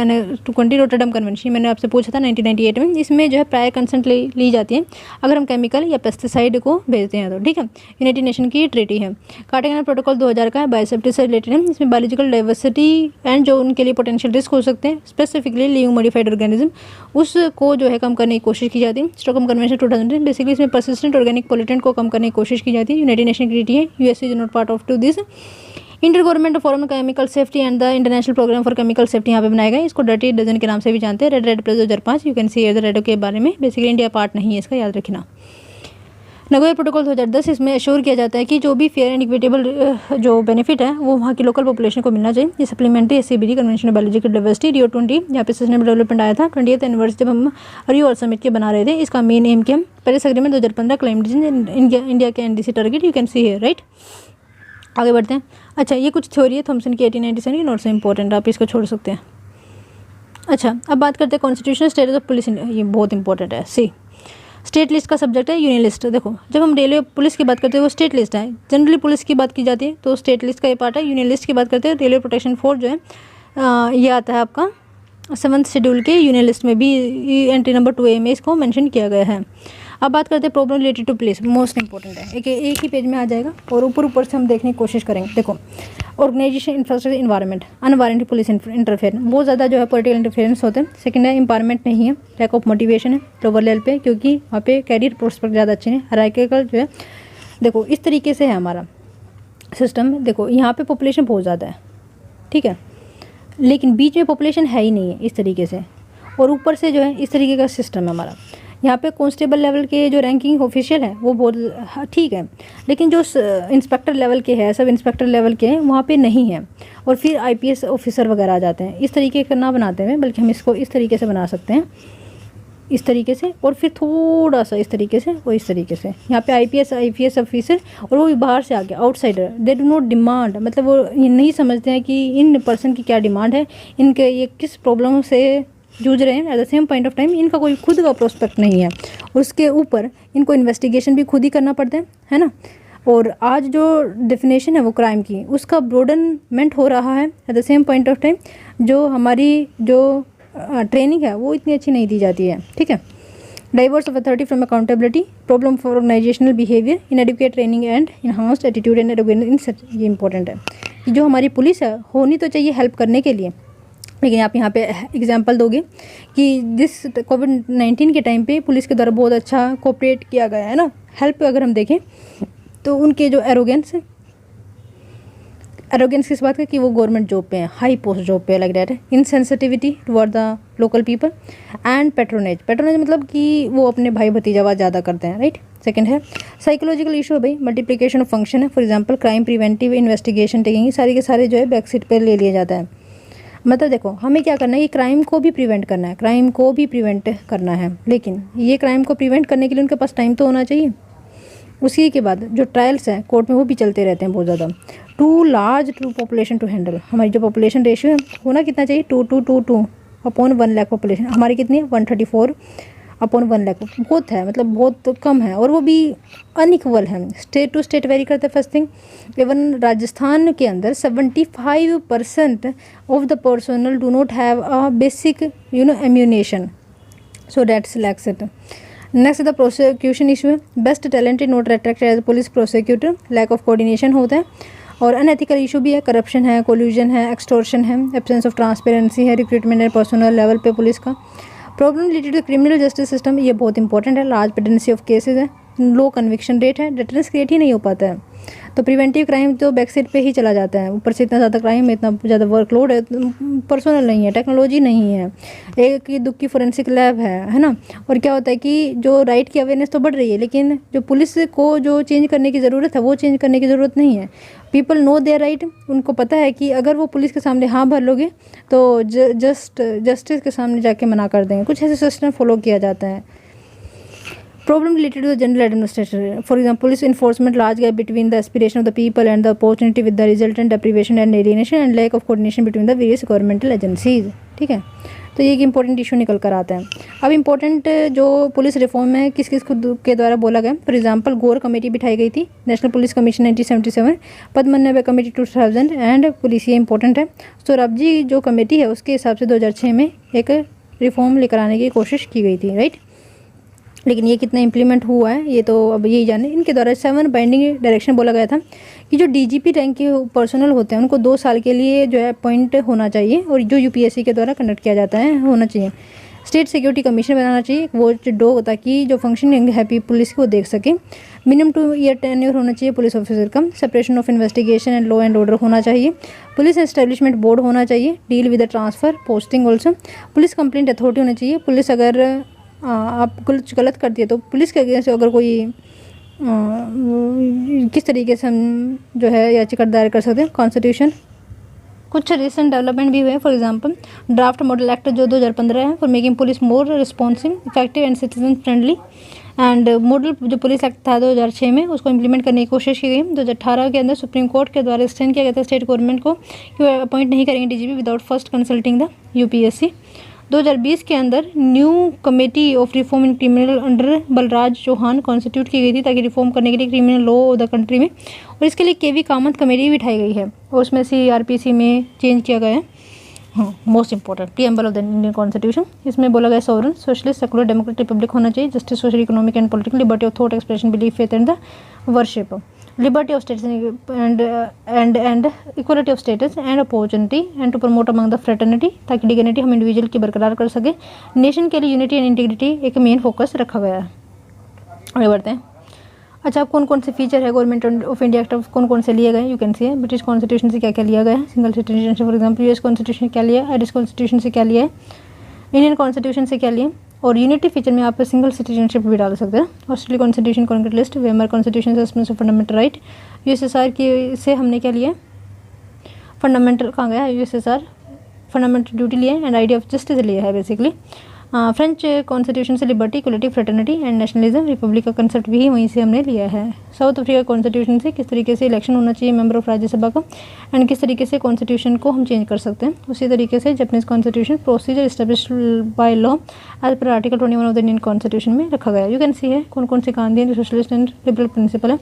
Speaker 1: to country Rotterdam convention मैंने आपसे पूछा था 1998 में। इसमें जो है प्रायर कंसेंट ली जाती है अगर हम केमिकल या पेस्टिसाइड को भेजते हैं तो, ठीक है। यूनाइटेड नेशन की ट्रीटी है। कार्टेगेना प्रोटोकॉल 2000 का है, बायोसेफ्टी से रिलेटेड है। इसमें बायोलॉजिकल डाइवर्सिटी एंड जो उनके लिए पोटेंशियल रिस्क हो सकते हैं स्पेसिफिकली लिविंग मॉडिफाइड ऑर्गेनिज्म उसको जो है कम करने की कोशिश की जाती है। स्टॉकहोम कन्वेंशन 2000 बेसिकली इसमें परसिस्टेंट ऑर्गेनिक पोल्यूटेंट को कम करने की कोशिश की जाती है। यूनाइटेड नेशन की ट्रीटी है, USA is not part of to this. Inter government forum chemical safety and the international programme for chemical safety यहाँ पे बनाया गया। इसको डर्टी डजन के नाम से भी जानते हैं। Red plus 2005 you can see the red के बारे में, बेसिकली इंडिया पार्ट नहीं है इसका, याद रखना। नगोया प्रोटोकॉल 2010 इसमें एश्योर किया जाता है कि जो भी फेयर एंड इक्विटेबल जो बेनिफिट है वो वहाँ की लोकल पॉपुलेशन को मिलना चाहिए। ये supplementary SCBD convention of biological diversity Rio 20 यहाँ पे सस्टेनेबल डेवलपमेंट आया था 20th एनिवर्सरी जब हम रियो अर्थ समिट के बना रहे थे। इसका मेन एम क्या, Paris agreement 2015 climate change India के NDC target, you can see है, राइट। आगे बढ़ते हैं। अच्छा, ये कुछ थ्योरी है थॉमसन की 1897 की, नोट से इंपॉर्टेंट, आप इसको छोड़ सकते हैं। अच्छा, अब बात करते हैं कॉन्स्टिट्यूशनल स्टेटस ऑफ पुलिस। ये बहुत इंपॉर्टेंट है। सी स्टेट लिस्ट का सब्जेक्ट है यूनियन लिस्ट। देखो जब हम रेलवे पुलिस की बात करते हैं वो स्टेट लिस्ट है, जनरली पुलिस की बात की जाती है तो स्टेट लिस्ट का ये पार्ट है। यूनियन लिस्ट की बात करते हैं रेलवे प्रोटेक्शन फोर्स जो है ये आता है आपका 7th शेड्यूल के यूनियन लिस्ट में भी, एंट्री नंबर 2A में इसको मेंशन किया गया है। अब बात करते हैं problem related to police, most important है, एक ही पेज में आ जाएगा और ऊपर से हम देखने की कोशिश करेंगे। देखो organisation infrastructure environment, unwarranted police interfere, बहुत ज़्यादा जो है पॉलिटिकल इंटरफेरेंस होते हैं। सेकंड है एम्पावरमेंट नहीं है, लैक ऑफ मोटिवेशन है लोअर लेवल पे क्योंकि वहाँ पे कैरियर प्रोस्पेक्ट ज़्यादा अच्छे हैं। हायरार्किकल जो है देखो इस तरीके से है हमारा सिस्टम। देखो यहाँ पे पॉपुलेशन बहुत ज़्यादा है, ठीक है, लेकिन बीच में पॉपुलेशन है ही नहीं है इस तरीके से, और ऊपर से जो है इस तरीके का सिस्टम है हमारा। यहाँ पे कांस्टेबल लेवल के जो रैंकिंग ऑफिशियल है वो बहुत ठीक है, लेकिन जो इंस्पेक्टर लेवल के है, सब इंस्पेक्टर लेवल के हैं, वहाँ पे नहीं है। और फिर IPS ऑफिसर वगैरह आ जाते हैं। इस तरीके का ना बनाते हैं बल्कि हम इसको इस तरीके से बना सकते हैं, इस तरीके से, और फिर थोड़ा सा इस तरीके से और इस तरीके से। यहाँ पे IPS ऑफिसर और वो भी बाहर से आ गया, outsider, they do not demand, मतलब वो ये नहीं समझते हैं कि इन पर्सन की क्या डिमांड है, इनके ये किस प्रॉब्लम से जूझ रहे हैं। Eight the same point of time इनका कोई खुद का प्रोस्पेक्ट नहीं है, उसके ऊपर इनको इन्वेस्टिगेशन भी खुद ही करना पड़ता है ना। और आज जो डेफिनेशन है वो क्राइम की, उसका ब्रॉडनमेंट हो रहा है। Eight the same point of time जो हमारी जो ट्रेनिंग है वो इतनी अच्छी नहीं दी जाती है, ठीक है। Divorce of authority from accountability, problem for organisational behaviour, inadequate training and inhouse attitude and arrogance. ये इंपॉर्टेंट है कि जो हमारी पुलिस है होनी तो चाहिए हेल्प करने के लिए, लेकिन आप यहाँ पे एग्जांपल दोगे कि जिस कोविड-19 के टाइम पे पुलिस के द्वारा बहुत अच्छा कोऑपरेट किया गया है ना, हेल्प अगर हम देखें तो उनके जो एरोगेंस किस बात का कि वो गवर्नमेंट जॉब पे हैं, हाई पोस्ट जॉब पे, like that. Insensitivity toward the local people and patronage मतलब कि वो अपने भाई भतीजावाद ज़्यादा करते हैं, राइट। सेकंड है साइकोलॉजिकल इशू है भाई, मल्टीप्लिकेशन ऑफ फंक्शन है। For example crime preventive investigation taking, सारे के सारे जो है बैक सीट पर ले लिया जाता है। मतलब देखो हमें क्या करना है कि क्राइम को भी प्रिवेंट करना है, लेकिन ये क्राइम को प्रिवेंट करने के लिए उनके पास टाइम तो होना चाहिए। उसी के बाद जो ट्रायल्स हैं कोर्ट में वो भी चलते रहते हैं बहुत ज़्यादा। Too large to population to handle, हमारी जो पॉपुलेशन रेशियो है होना कितना चाहिए 2:2:2 अपॉन 1 लाख पॉपुलेशन, हमारी कितनी है 134 अपॉन 1 लाख बहुत है, मतलब बहुत कम है, और वो भी अनइक्वल है, स्टेट टू स्टेट वेरी करता है। फर्स्ट थिंग, इवन राजस्थान के अंदर 75% of the personnel do not have a basic ammunition, so that's lacks it. Next the prosecution issue है, best talent is not attracted as police prosecutor, lack of coordination होता है। और unethical issue भी है, corruption है, collusion है, extortion है, absence of transparency है, रिक्रूटमेंट एंड पर्सनल लेवल पे पुलिस का। Problem related to criminal justice system, ये बहुत इंपॉर्टेंट है, लार्ज पेडेंसी ऑफ केसेज है, लो कन्विक्शन रेट है, डिटरेंस क्रिएट ही नहीं हो पाता है, तो प्रिवेंटिव क्राइम तो बैक साइड पे ही चला जाता है। ऊपर से इतना ज़्यादा क्राइम है, इतना ज़्यादा वर्कलोड है, पर्सनल नहीं है, टेक्नोलॉजी नहीं है, एक ही दुख की फोरेंसिक लैब है ना। और क्या होता है कि जो राइट की अवेयरनेस तो बढ़ रही है, लेकिन जो पुलिस को जो चेंज करने की ज़रूरत है वो चेंज करने की ज़रूरत नहीं है। पीपल नो देयर राइट, उनको पता है कि अगर वो पुलिस के सामने हाँ भर लोगे तो जस्टिस के सामने जाके मना कर देंगे, कुछ ऐसे सिस्टम फॉलो किया जाता है। Problem related to the general administration. For example, police enforcement large gap between the aspiration of the people and the opportunity, with the resultant deprivation and alienation and lack of coordination between the various governmental agencies. ठीक है, तो ये एक important issue निकल कर आता है। अब इंपॉर्टेंट जो पुलिस रिफॉर्म है किस किस के द्वारा बोला गया। फॉर एग्जांपल, गौर कमेटी बिठाई गई थी, national police commission 1977, Padmanabha committee 2000 and police, ये इंपॉर्टेंट है। सोराबजी जो कमेटी है उसके हिसाब से 2006 में एक रिफॉर्म लेकर आने की कोशिश की गई थी, राइट। लेकिन ये कितना इम्प्लीमेंट हुआ है ये तो अब यही जाने। इनके द्वारा 7 बाइंडिंग डायरेक्शन बोला गया था कि जो डीजीपी रैंक के पर्सनल होते हैं उनको 2 साल के लिए जो है अपॉइंट होना चाहिए, और जो यूपीएससी के द्वारा कंडक्ट किया जाता है होना चाहिए। स्टेट सिक्योरिटी कमीशन बनाना चाहिए, वो जो ताकि जो फंक्शनिंग है पुलिस को देख सके। मिनिमम 2 ईयर टेन्योर होना चाहिए पुलिस ऑफिसर का। Separation of investigation and law and order होना चाहिए। पुलिस एस्टेब्लिशमेंट बोर्ड होना चाहिए। Deal with the transfer posting also. Police complaint authority होनी चाहिए। पुलिस अगर आप कुछ गलत करती है तो पुलिस के अगेंस्ट अगर कोई किस तरीके से हम जो है याचिका दायर कर सकते हैं। कॉन्स्टिट्यूशन, कुछ रिसेंट डेवलपमेंट भी हुए। For example, draft model act जो 2015 है for making police more responsive, effective and citizen friendly. And model जो पुलिस एक्ट था 2006 में, उसको इम्प्लीमेंट करने की कोशिश की गई। 2018 के अंदर सुप्रीम कोर्ट के द्वारा एक्सटेंड किया गया था स्टेट गवर्नमेंट को कि वो अपॉइंट नहीं करेंगे DGP without first consulting the UPSC. 2020 के अंदर new committee of reform in criminal under Balraj Chauhan constitute की गई थी ताकि रिफॉर्म करने के लिए criminal law of the country में, और इसके लिए केवी कामत कमेटी भी बिठाई गई है और उसमें सीआरपीसी में चेंज किया गया है। हाँ, most important preamble of the Indian constitution, इसमें बोला गया sovereign socialist secular democratic Republic होना चाहिए, justice social economic and political liberty of thought expression belief faith and the worship, liberty of status and equality of status and opportunity and to promote among the fraternity, ताकि dignity हम individual की बरकरार कर सके। Nation के लिए unity and integrity एक main focus रखा गया है। आगे बढ़ते हैं। अच्छा, अब कौन कौन से फीचर है government of India act of कौन कौन से लिए गए, यू कैन सी है। ब्रिटिश कॉन्स्टिट्यूशन से क्या क्या लिया गया है, single citizenship for example, US constitution क्या लिया है, आयरिश कॉन्स्टिट्यूशन से क्या लिया है, इंडियन कॉन्स्टिट्यूशन से क्या लिया, और यूनिटी फीचर में आप सिंगल सिटीजनशिप भी डाल सकते हैं। Australia constitution concrete list, Weimar constitution suspense of fundamental right, USSR की से हमने क्या लिया, फंडामेंटल कहाँ गया, यूएसएसआर फंडामेंटल ड्यूटी लिया है एंड आइडिया ऑफ जस्टिस लिया है बेसिकली। फ्रेंच कॉन्स्टिट्यूशन से liberty, equality, fraternity and nationalism, Republic का कंसेप्ट भी वहीं से हमने लिया है। साउथ अफ्रीका कॉन्स्टिट्यूशन से किस तरीके से इलेक्शन होना चाहिए मेंबर ऑफ राज्यसभा का एंड किस तरीके से कॉन्स्टिट्यूशन को हम चेंज कर सकते हैं। उसी तरीके से Japanese constitution procedure established by law as per article 21 of the Indian constitution में रखा गया है। यू कैन सी है कौन कौन से Gandhi socialist and liberal principle है।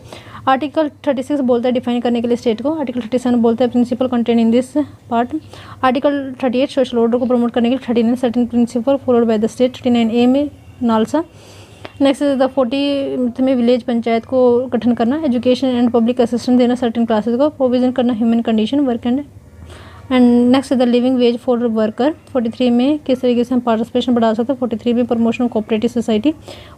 Speaker 1: आर्टिकल 36 बोलता है डिफाइन करने के लिए स्टेट को, आर्टिकल 37 बोलता है principle contain in this part, article 38 social order को प्रमोट करने के लिए 39 certain principle followed by the state, 39A में नालसा। नेक्स्ट द 40 में विलेज पंचायत को गठन करना, एजुकेशन एंड पब्लिक असिस्टेंस देना सर्टेन क्लासेस को, प्रोविजन करना human condition work and next the living ways for worker. 43 में किस तरीके से हम पार्टिसिपेशन बढ़ा सकते हैं, 43 में प्रमोशन ऑफ कोऑपरेटिव सोसाइटी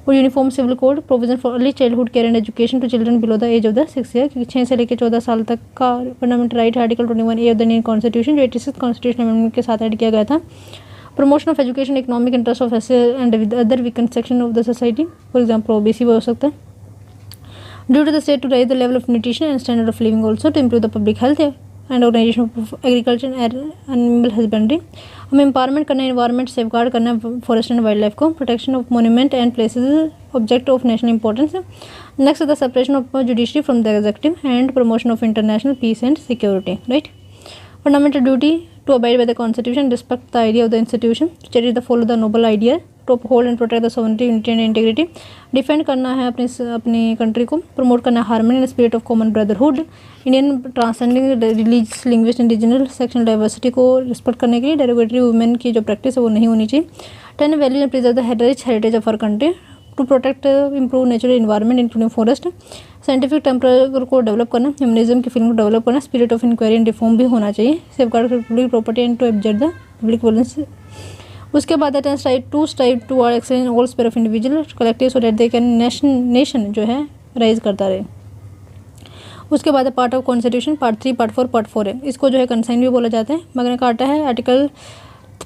Speaker 1: और uniform civil code, provision for early childhood care and education to children below the age of the 6 year, क्योंकि 6 से लेकर 14 साल तक का फंडामेंटल राइट है। Article 21A of the Indian constitution जो 86 कॉन्स्टिट्यूशन अमेंडमेंट के साथ ऐड किया गया था। Promotion of education, economic interest of S and other weaken section of the society, for example OBC हो सकता है। Due to the state to raise the level of nutrition and standard of living also to improve the public health and organisation of agriculture and animal husbandry. हमें empowerment करना है, environment safeguard करना है forest and wildlife को, protection of monument and places object of national importance. Next the separation of judiciary from the executive and promotion of international peace and security, right. Fundamental duty to abide by the constitution, respect the idea of the institution, cherish the follow the noble idea, to hold and protect the sovereignty unity and integrity, defend करना है अपनी country को, promote करना है harmony and spirit of common brotherhood, Indian transcending religious language and regional sectional diversity को respect करने के लिए डेरोगेटरी वुमेन की जो प्रैक्टिस है वो नहीं होनी चाहिए, 10 value and preserve the heritage of our country, to protect improve natural environment including forest, scientific temper को डेवलप करना, ह्यूमनिज्म की फीलिंग को डेवलप करना, spirit of inquiry and reform भी होना चाहिए, safeguard public property and to observe the public violence. उसके बाद आता है strive toward excellence in all sphere of individual collective so that they can nation जो है राइज करता रहे। उसके बाद है part of constitution, part 3, part 4, part 4 है, इसको जो है कंसाइन भी बोला जाता है। मैग्ना कार्टा है, आर्टिकल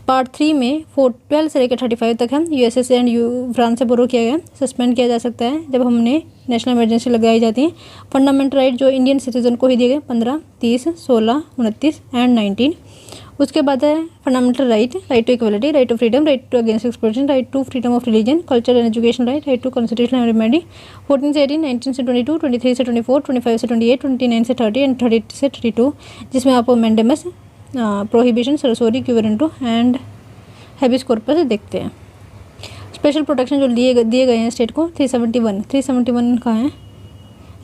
Speaker 1: पार्ट 3 में 12 से लेकर 35 तक है, यूएसए एंड फ्रांस से बोरो किया गया, सस्पेंड किया जा सकता है जब हमने नेशनल इमरजेंसी लगाई जाती है। फंडामेंटल राइट जो इंडियन सिटीजन को ही दिए गए 15, 30, 16, 29 एंड 19। उसके बाद है fundamental right to equality, right to freedom, right to against exploitation, right to freedom of religion, culture and education right to constitutional remedy, 14 से 18, 19 से 22, 23 से 24, 25 से 28, 29 से 30 एंड 30 से 32, जिसमें आपको mandamus, prohibition, certiorari, quo warranto and habeas corpus देखते हैं। स्पेशल प्रोटेक्शन जो दिए गए हैं स्टेट को 371 कहाँ है,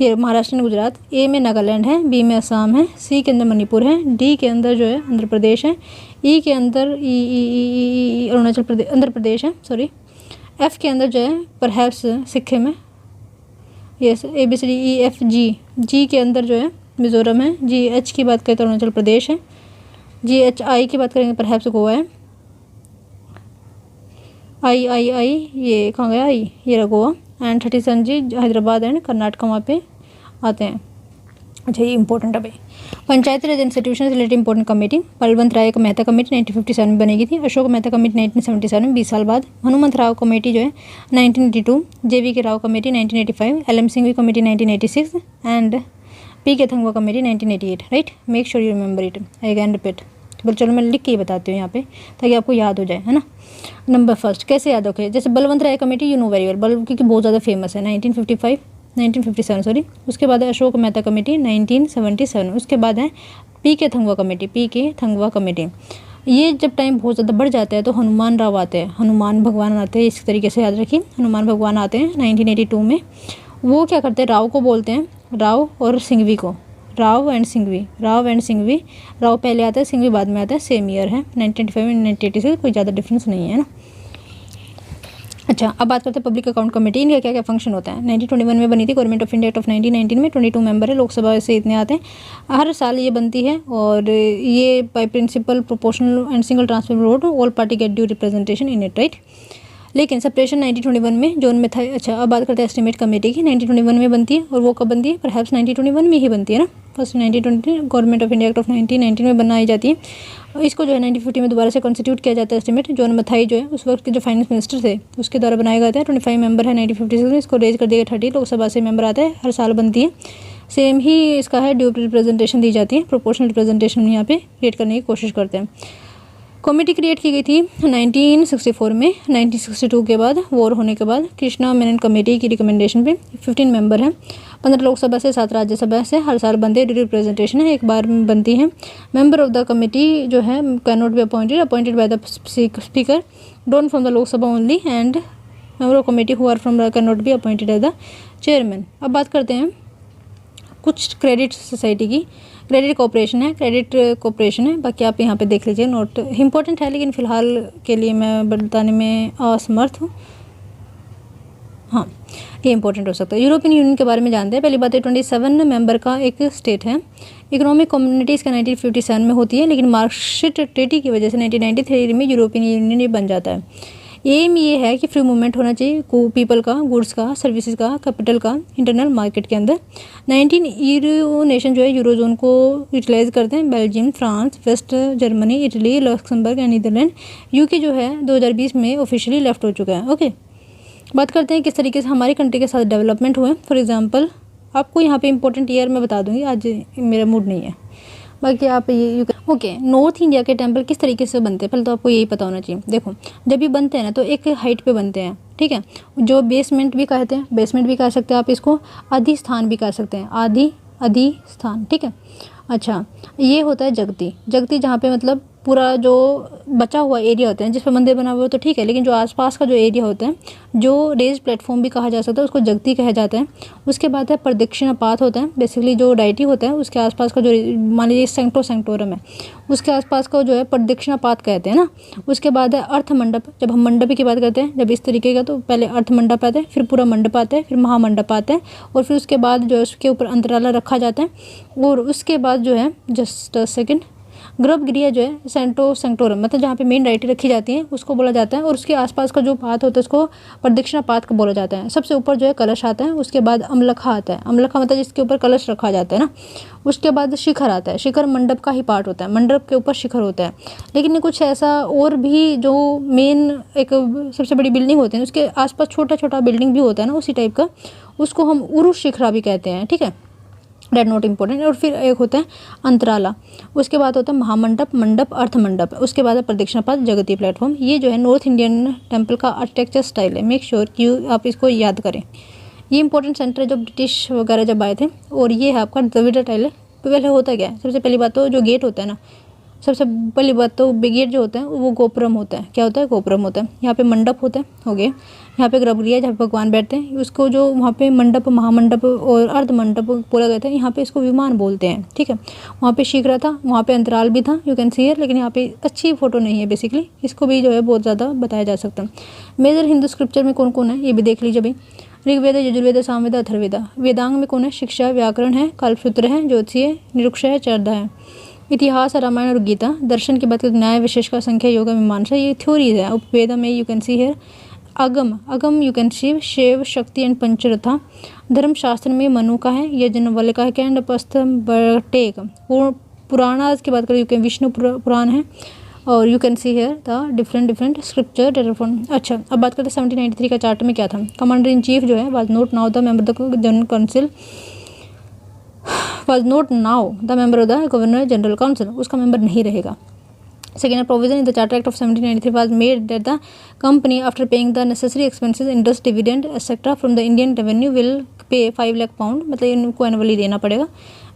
Speaker 1: ये महाराष्ट्र एंड गुजरात, ए में नागालैंड है, बी में असम है, सी के अंदर मणिपुर है, डी के अंदर जो है आंध्र प्रदेश है, ई के अंदर अरुणाचल प्रदेश आंध्र प्रदेश है सॉरी, एफ के अंदर जो है परहैप्स सिक्किम है, यस ABCDEFG, जी के अंदर जो है मिजोरम है, GH की बात करें तो अरुणाचल प्रदेश है, GHI की बात करेंगे परहैप्स गोवा है, I ये कहाँ गया आई, ये रहा Goa, and 37 G Hyderabad and Karnataka वहाँ पे आते हैं। अच्छा ये इंपॉर्टेंट है भाई, Panchayati Raj institution related important committee, Balwant Rai Mehta committee 1957 में बनेगी थी, अशोक मेहता कमेटी 1977 में 20 साल बाद, हनुमंत राव कमेटी जो है 1982, JV K Rao committee 1985, LM Singhvi committee 1986 and PK Thungon committee 1988, right, make sure you remember it, I can repeat, चलो मैं लिख के ही बताती हूँ यहाँ पे ताकि आपको याद हो जाए, है ना। नंबर फर्स्ट कैसे याद रखे, जैसे Balwant Rai committee you know very well, क्योंकि बहुत ज़्यादा फेमस है, 1957 सॉरी। उसके बाद है अशोक मेहता कमेटी 1977, उसके बाद है PK थंगवा कमेटी। ये जब टाइम बहुत ज़्यादा बढ़ जाता है तो हनुमान राव आते हैं, हनुमान भगवान आते हैं, इस तरीके से याद रखिए, हनुमान भगवान आते हैं 1982 में। वो क्या करते हैं, राव को बोलते हैं, राव और सिंघवी को, राव एंड सिंघवी, राव पहले आता है, सिंघवी बाद में आता है, सेम ईयर है 1995 एंड 1986, कोई ज़्यादा डिफरेंस नहीं है ना। अच्छा अब बात करते हैं पब्लिक अकाउंट कमेटी, इनका क्या क्या फंक्शन होता है। 1921 में बनी थी, government of India act of 1919 में 22 मेंबर है, लोकसभा से इतने आते हैं, हर साल ये बनती है और ये by principle proportional and single transfer vote, all party get due representation in it, right. लेकिन सेपरेशन 1921 में जोन में था। अच्छा अब बात करते हैं एस्टिमेट कमेटी की, 1921 में बनती है, और वो कब बनती है, परहैप्स 1921 में ही बनती है ना, first 1920 government of India act of 1919 में बनाई जाती है। और इसको जो है 1950 में दोबारा से कॉन्स्टिट्यूट किया जाता है एस्टिमेट। जॉन मथाई जो है उस वक्त के जो फाइनेंस मिनिस्टर थे उसके द्वारा बनाया गया था। 25 मेंबर है 1956 में, इसको रेज कर दिया 30, लोकसभा से मेंबर आता है, हर साल बनती है। सेम ही इसका है, ड्यू रिप्रेजेंटेशन दी जाती है, प्रोपोर्शनल रिप्रेजेंटेशन यहाँ पे क्रिएट करने की कोशिश करते हैं। कमेटी क्रिएट की गई थी 1964 में। 1962 के बाद वॉर होने के बाद कृष्णा मेनन कमेटी की रिकमेंडेशन पे 15 मेंबर हैं, 15 लोकसभा से 7 राज्यसभा से, हर साल बनते हैं, रिप्रेजेंटेशन है, एक बार में बनती है। मेंबर ऑफ द कमेटी जो है can not be appointed by the speaker, don't from the Lok Sabha only, and member of committee who are from can not be appointed as the chairman. अब बात करते हैं कुछ क्रेडिट सोसाइटी की। Credit corporation है, बाकी आप यहाँ पे देख लीजिए, नोट इंपॉर्टेंट है लेकिन फ़िलहाल के लिए मैं बताने में असमर्थ हूँ। हाँ ये इंपॉर्टेंट हो सकता है। यूरोपियन यूनियन के बारे में जानते हैं। पहली बात है 27 मेंबर का एक स्टेट है। इकोनॉमिक कम्युनिटी इसका 1957 में होती है, लेकिन मार्कशीट ट्रीटी की वजह से 1993 में यूरोपियन यूनियन ये बन जाता है। एम ये है कि फ्री मूवमेंट होना चाहिए पीपल का, गुड्स का, सर्विसेज का, कैपिटल का, इंटरनल मार्केट के अंदर। 19 यूरो नेशन जो है यूरोजोन को यूटिलाइज करते हैं, Belgium, France, West Germany, Italy, Luxembourg and Netherland. UK जो है 2020 में ऑफिशियली लेफ्ट हो चुका है। ओके, बात करते हैं किस तरीके से हमारी कंट्री के साथ डेवलपमेंट हुए। फॉर एग्जांपल आपको यहाँ पे इंपॉर्टेंट ईयर मैं बता दूँगी, आज मेरा मूड नहीं है, बाकी आप ये ओके। नॉर्थ इंडिया के टेम्पल किस तरीके से बनते हैं, पहले तो आपको यही पता होना चाहिए। देखो जब ये बनते हैं ना तो एक हाइट पे बनते हैं, ठीक है, जो बेसमेंट भी कहते हैं, बेसमेंट भी कह सकते हैं आप इसको, अधिस्थान भी कह सकते हैं, अधिस्थान, ठीक है। अच्छा ये होता है जगती, जहाँ पे मतलब पूरा जो बचा हुआ एरिया होता है जिस पर मंदिर बना हुआ है तो ठीक है, लेकिन जो आसपास का जो एरिया होता है, जो रेज प्लेटफॉर्म भी कहा जा सकता है, उसको जगती कहा जाता है। उसके बाद है प्रदक्षिणापात होता है, बेसिकली जो डाइटी होता है उसके आसपास का जो मान लीजिए सेंक्टो सेंक्टोरम है उसके आसपास का जो है प्रदक्षिणापात कहते हैं ना। उसके बाद है अर्थ मंडप। जब हम मंडप की बात करते हैं जब इस तरीके का, तो पहले अर्थ मंडप आता है, फिर पूरा मंडप आता है, फिर महामंडप आता है, और फिर उसके बाद जो है उसके ऊपर अंतराला रखा जाता है। और उसके बाद जो है जस्ट सेकेंड गर्भगृह जो है सेंटो सेंक्टोरम, मतलब जहाँ पे मेन डाइटी रखी जाती है उसको बोला जाता है। और उसके आसपास का जो पात होता है उसको प्रदक्षिणा पात का बोला जाता है। सबसे ऊपर जो है कलश आता है, उसके बाद अमलखा आता है। अमलखा मतलब जिसके ऊपर कलश रखा जाता है ना। उसके बाद शिखर आता है। शिखर मंडप का ही पार्ट होता है, मंडप के ऊपर शिखर होता है। लेकिन कुछ ऐसा और भी जो मेन एक सबसे बड़ी बिल्डिंग होती है उसके आसपास छोटा छोटा बिल्डिंग भी होता है ना उसी टाइप का, उसको हम उरुष शिखरा भी कहते हैं, ठीक है, डेट नॉट इम्पोर्टेंट। और फिर एक होता है अंतराला। उसके बाद होता है महामंडप, मंडप, अर्थ मंडप। उसके बाद है प्रदक्षिणापात, जगती प्लेटफॉर्म। ये जो है नॉर्थ इंडियन टेम्पल का आर्किटेक्चर स्टाइल है। मेक श्योर कि आप इसको याद करें। ये इंपॉर्टेंट सेंटर है जो ब्रिटिश वगैरह जब आए थे। और ये है आपका द्रविड़ टाइल है। पहले होता क्या है, सबसे पहली बात तो जो गेट होता है ना, सबसे पहली बात तो गेट जो होता है वो गोपुरम होता है। क्या होता है, गोपुरम होता है। यहाँ पे मंडप होता है, हो गया। यहाँ पे गर्भगृह जहाँ पे भगवान बैठते हैं उसको जो वहाँ पे मंडप, महामंडप और अर्ध मंडप बोला गया था। यहाँ पे इसको विमान बोलते हैं, ठीक है। वहाँ पे शीघ्र था, वहाँ पे अंतराल भी था, यू कैन सी हियर। लेकिन यहाँ पे अच्छी फोटो नहीं है, बेसिकली इसको भी जो है बहुत ज़्यादा बताया जा सकता है। मेजर हिंदू स्क्रिप्चर में कौन कौन है ये भी देख लीजिए भाई। ऋग्वेद, यजुर्वेद, सामवेद, अथर्ववेद। वेदांग में कौन है, शिक्षा, व्याकरण है, कल्पसूत्र है, ज्योतिषी है, निरुक्षा है, चरदा है। इतिहास, रामायण और गीता। दर्शन की बात करें न्याय, विशेषकर संख्या, योग, मीमांसा, ये थ्योरीज है। उपवेद में you can see here. Agam you can सी शिव, शक्ति एंड पंचरथा। धर्मशास्त्र में मनु का है, यज्ञवल्क्य का है, कैंड पस्थ बटेक। पुराणास की बात करें यू कैन विष्णु पुराण है। और you can see here the different scripture telephone. अच्छा, अब बात करते हैं 1793 का चार्ट में क्या था। कमांडर इन चीफ जो है was not now the member of the general council, was not now the member of the Governor General Council, उसका मेंबर नहीं रहेगा। Second, provision in the Charter Act of 1793 was made that the company, after paying the necessary expenses, interest, dividend, etc. from the Indian revenue, will pay 5 lakh pound, मतलब इनको annually देना पड़ेगा।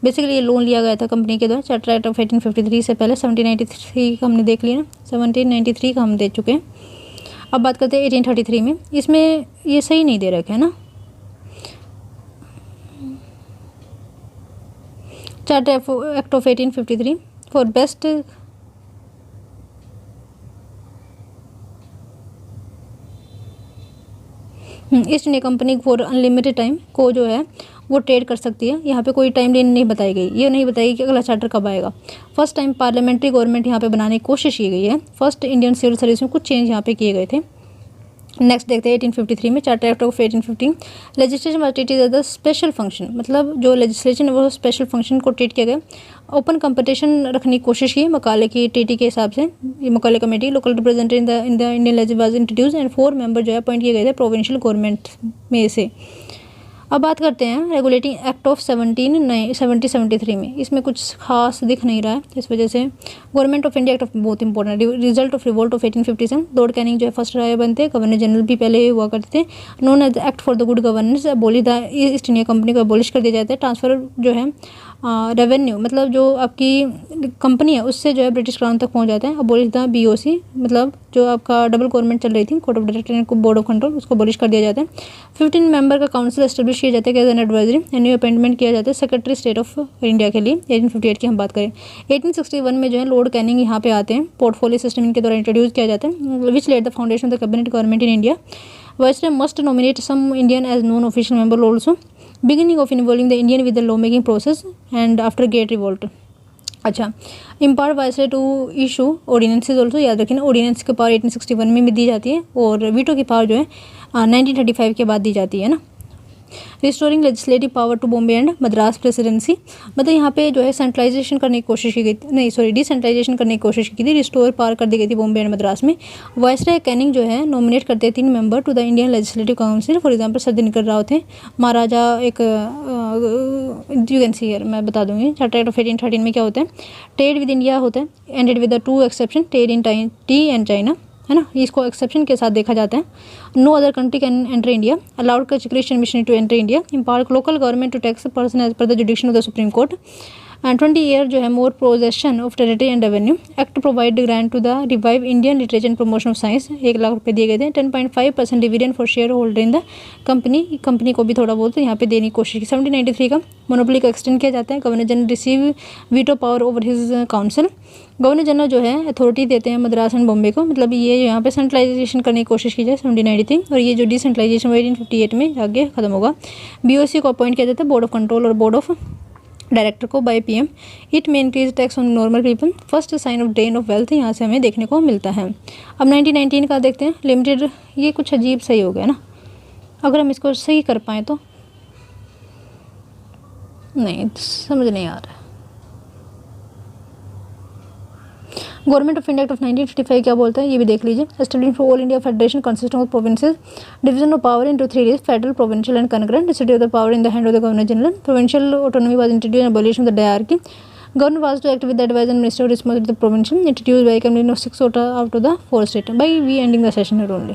Speaker 1: Basically ये loan लिया गया था कंपनी के द्वारा। चार्टर एक्ट ऑफ 1853 से पहले 1793 का हमने देख लिया ना, 1793 का हम दे चुके हैं। अब बात करते हैं 1833 में। इसमें ये सही नहीं दे रखा है ना, charter act of 1853 for best east India company for unlimited time को जो है वो ट्रेड कर सकती है। यहाँ पे कोई टाइम लाइन नहीं बताई गई, ये नहीं बताई कि अगला चार्टर कब आएगा। फर्स्ट टाइम पार्लियामेंट्री गवर्नमेंट यहाँ पे बनाने की कोशिश की गई है। फर्स्ट इंडियन सिविल सर्विस में कुछ चेंज यहाँ पे किए गए थे। नेक्स्ट देखते हैं 1853 में charter act of 1815। Legislation was treated as the special function, मतलब जो लेजिस्लेशन है वो स्पेशल फंक्शन को ट्रीट किया गया। ओपन कंपटीशन रखने की कोशिश की मकाले की टीटी के हिसाब से। ये Macaulay committee local representative in the Indian legislature was introduce and 4 member जो है अपॉइंट किए गए थे प्रोविंशियल गवर्नमेंट में से। अब बात करते हैं रेगुलेटिंग एक्ट ऑफ 1773 में। इसमें कुछ खास दिख नहीं रहा है, इस वजह से government of India act of बहुत important. Result of revolt of 1857। Lord Canning जो है फर्स्ट राय बनते हैं, गवर्नर जनरल भी पहले हुआ करते थे। Known as act for the good governance. बोली द ईस्ट इंडिया कंपनी को अबॉलिश कर दिया जाता है। ट्रांसफर जो है रेवेन्यू, मतलब जो आपकी कंपनी है उससे जो है ब्रिटिश क्राउन तक पहुंच जाता है। अबॉलिश द BOC, मतलब जो आपका डबल गवर्नमेंट चल रही थी, court of director and board of control, उसको अबॉलिश कर दिया जाता है। 15 मेंबर का काउंसिल एस्टेब्लिश किया जाता है as an advisory. New appointment किया जाता है सेक्रेटरी स्टेट ऑफ इंडिया के लिए। 1858 की हम बात करें। 1861 में जो है लॉर्ड कैनिंग यहाँ पे आते हैं। पोर्टफोलियो सिस्टम इनके द्वारा इंट्रोड्यूस किया जाता है, which led the foundation of the cabinet government in India. Viceroy must nominate some Indian as non official member also. Beginning of involving the Indian with the law making process and after great revolt. अच्छा, empower viceroy to issue ordinances also, याद रखिए ना, ordinance की power 1861 में भी दी जाती है और वीटो की पावर जो है 1935 के बाद दी जाती है ना। Restoring legislative power to Bombay and Madras presidency, मतलब यहाँ पे जो है सेंट्रलाइजेशन करने की कोशिश की गई थी, नहीं सॉरी डिसेंट्रलाइजेशन करने की कोशिश की थी। रिस्टोर पावर कर दी गई थी बॉम्बे एंड मद्रास में। वाइसरॉय कैनिंग जो है नॉमिनेट करते हैं 3 member to the Indian legislative council. For example sir Dinkar Rao थे, महाराजा एक यू कैन सी हियर, मैं बता दूंगी। चार्टर एक्ट ऑफ 1813 में क्या होता है, ट्रेड विद इंडिया होता है ended with the 2 exception, trade in tea and China, है ना, इसको एक्सेप्शन के साथ देखा जाता है। No other country can enter India. Allowed Christian missionary to enter India. Empower local government to tax person as per the jurisdiction of the supreme court. And 20 year जो है more possession of territory and revenue act provide grant to the revive Indian literature and promotion of science, 1 lakh रुपये दिए गए थे। 10.5% dividend for share holder in the company को भी थोड़ा बहुत यहाँ पे देने की कोशिश की। 1793 का मोनोपोली का एक्सटेंड किया जाता है। Governor general receive veto power over his council, governor general जो है अथॉरिटी देते हैं मद्रास एंड बॉम्बे को, मतलब ये यहाँ पे सेंट्रलाइजेशन करने की कोशिश की जाए 1793, और ये जो डिसेंट्रलाइजेशन 1858 में आगे खत्म होगा। बीओसी को अपॉइंट किया जाता है बोर्ड ऑफ कंट्रोल और बोर्ड ऑफ डायरेक्टर को बाय पीएम। इट में increase tax on normal people, first sign of drain of wealth यहाँ से हमें देखने को मिलता है। अब 1919 का देखते हैं लिमिटेड, ये कुछ अजीब सही हो गया ना, अगर हम इसको सही कर पाएँ तो, नहीं समझ नहीं आ रहा है। Government of India act of 1955 क्या बोलता है ये भी देख लीजिए। Establish for all India federation consisting of provinces, division of power into 3 lists, federal, provincial and concurrent, distribution of the power in the hand of the governor general, provincial autonomy was introduced and abolition of the diarchy, governor was to act with the advice and minister of responsibility of the provincial, introduced by committee of 6 out of the 4 state, by we ending the session only.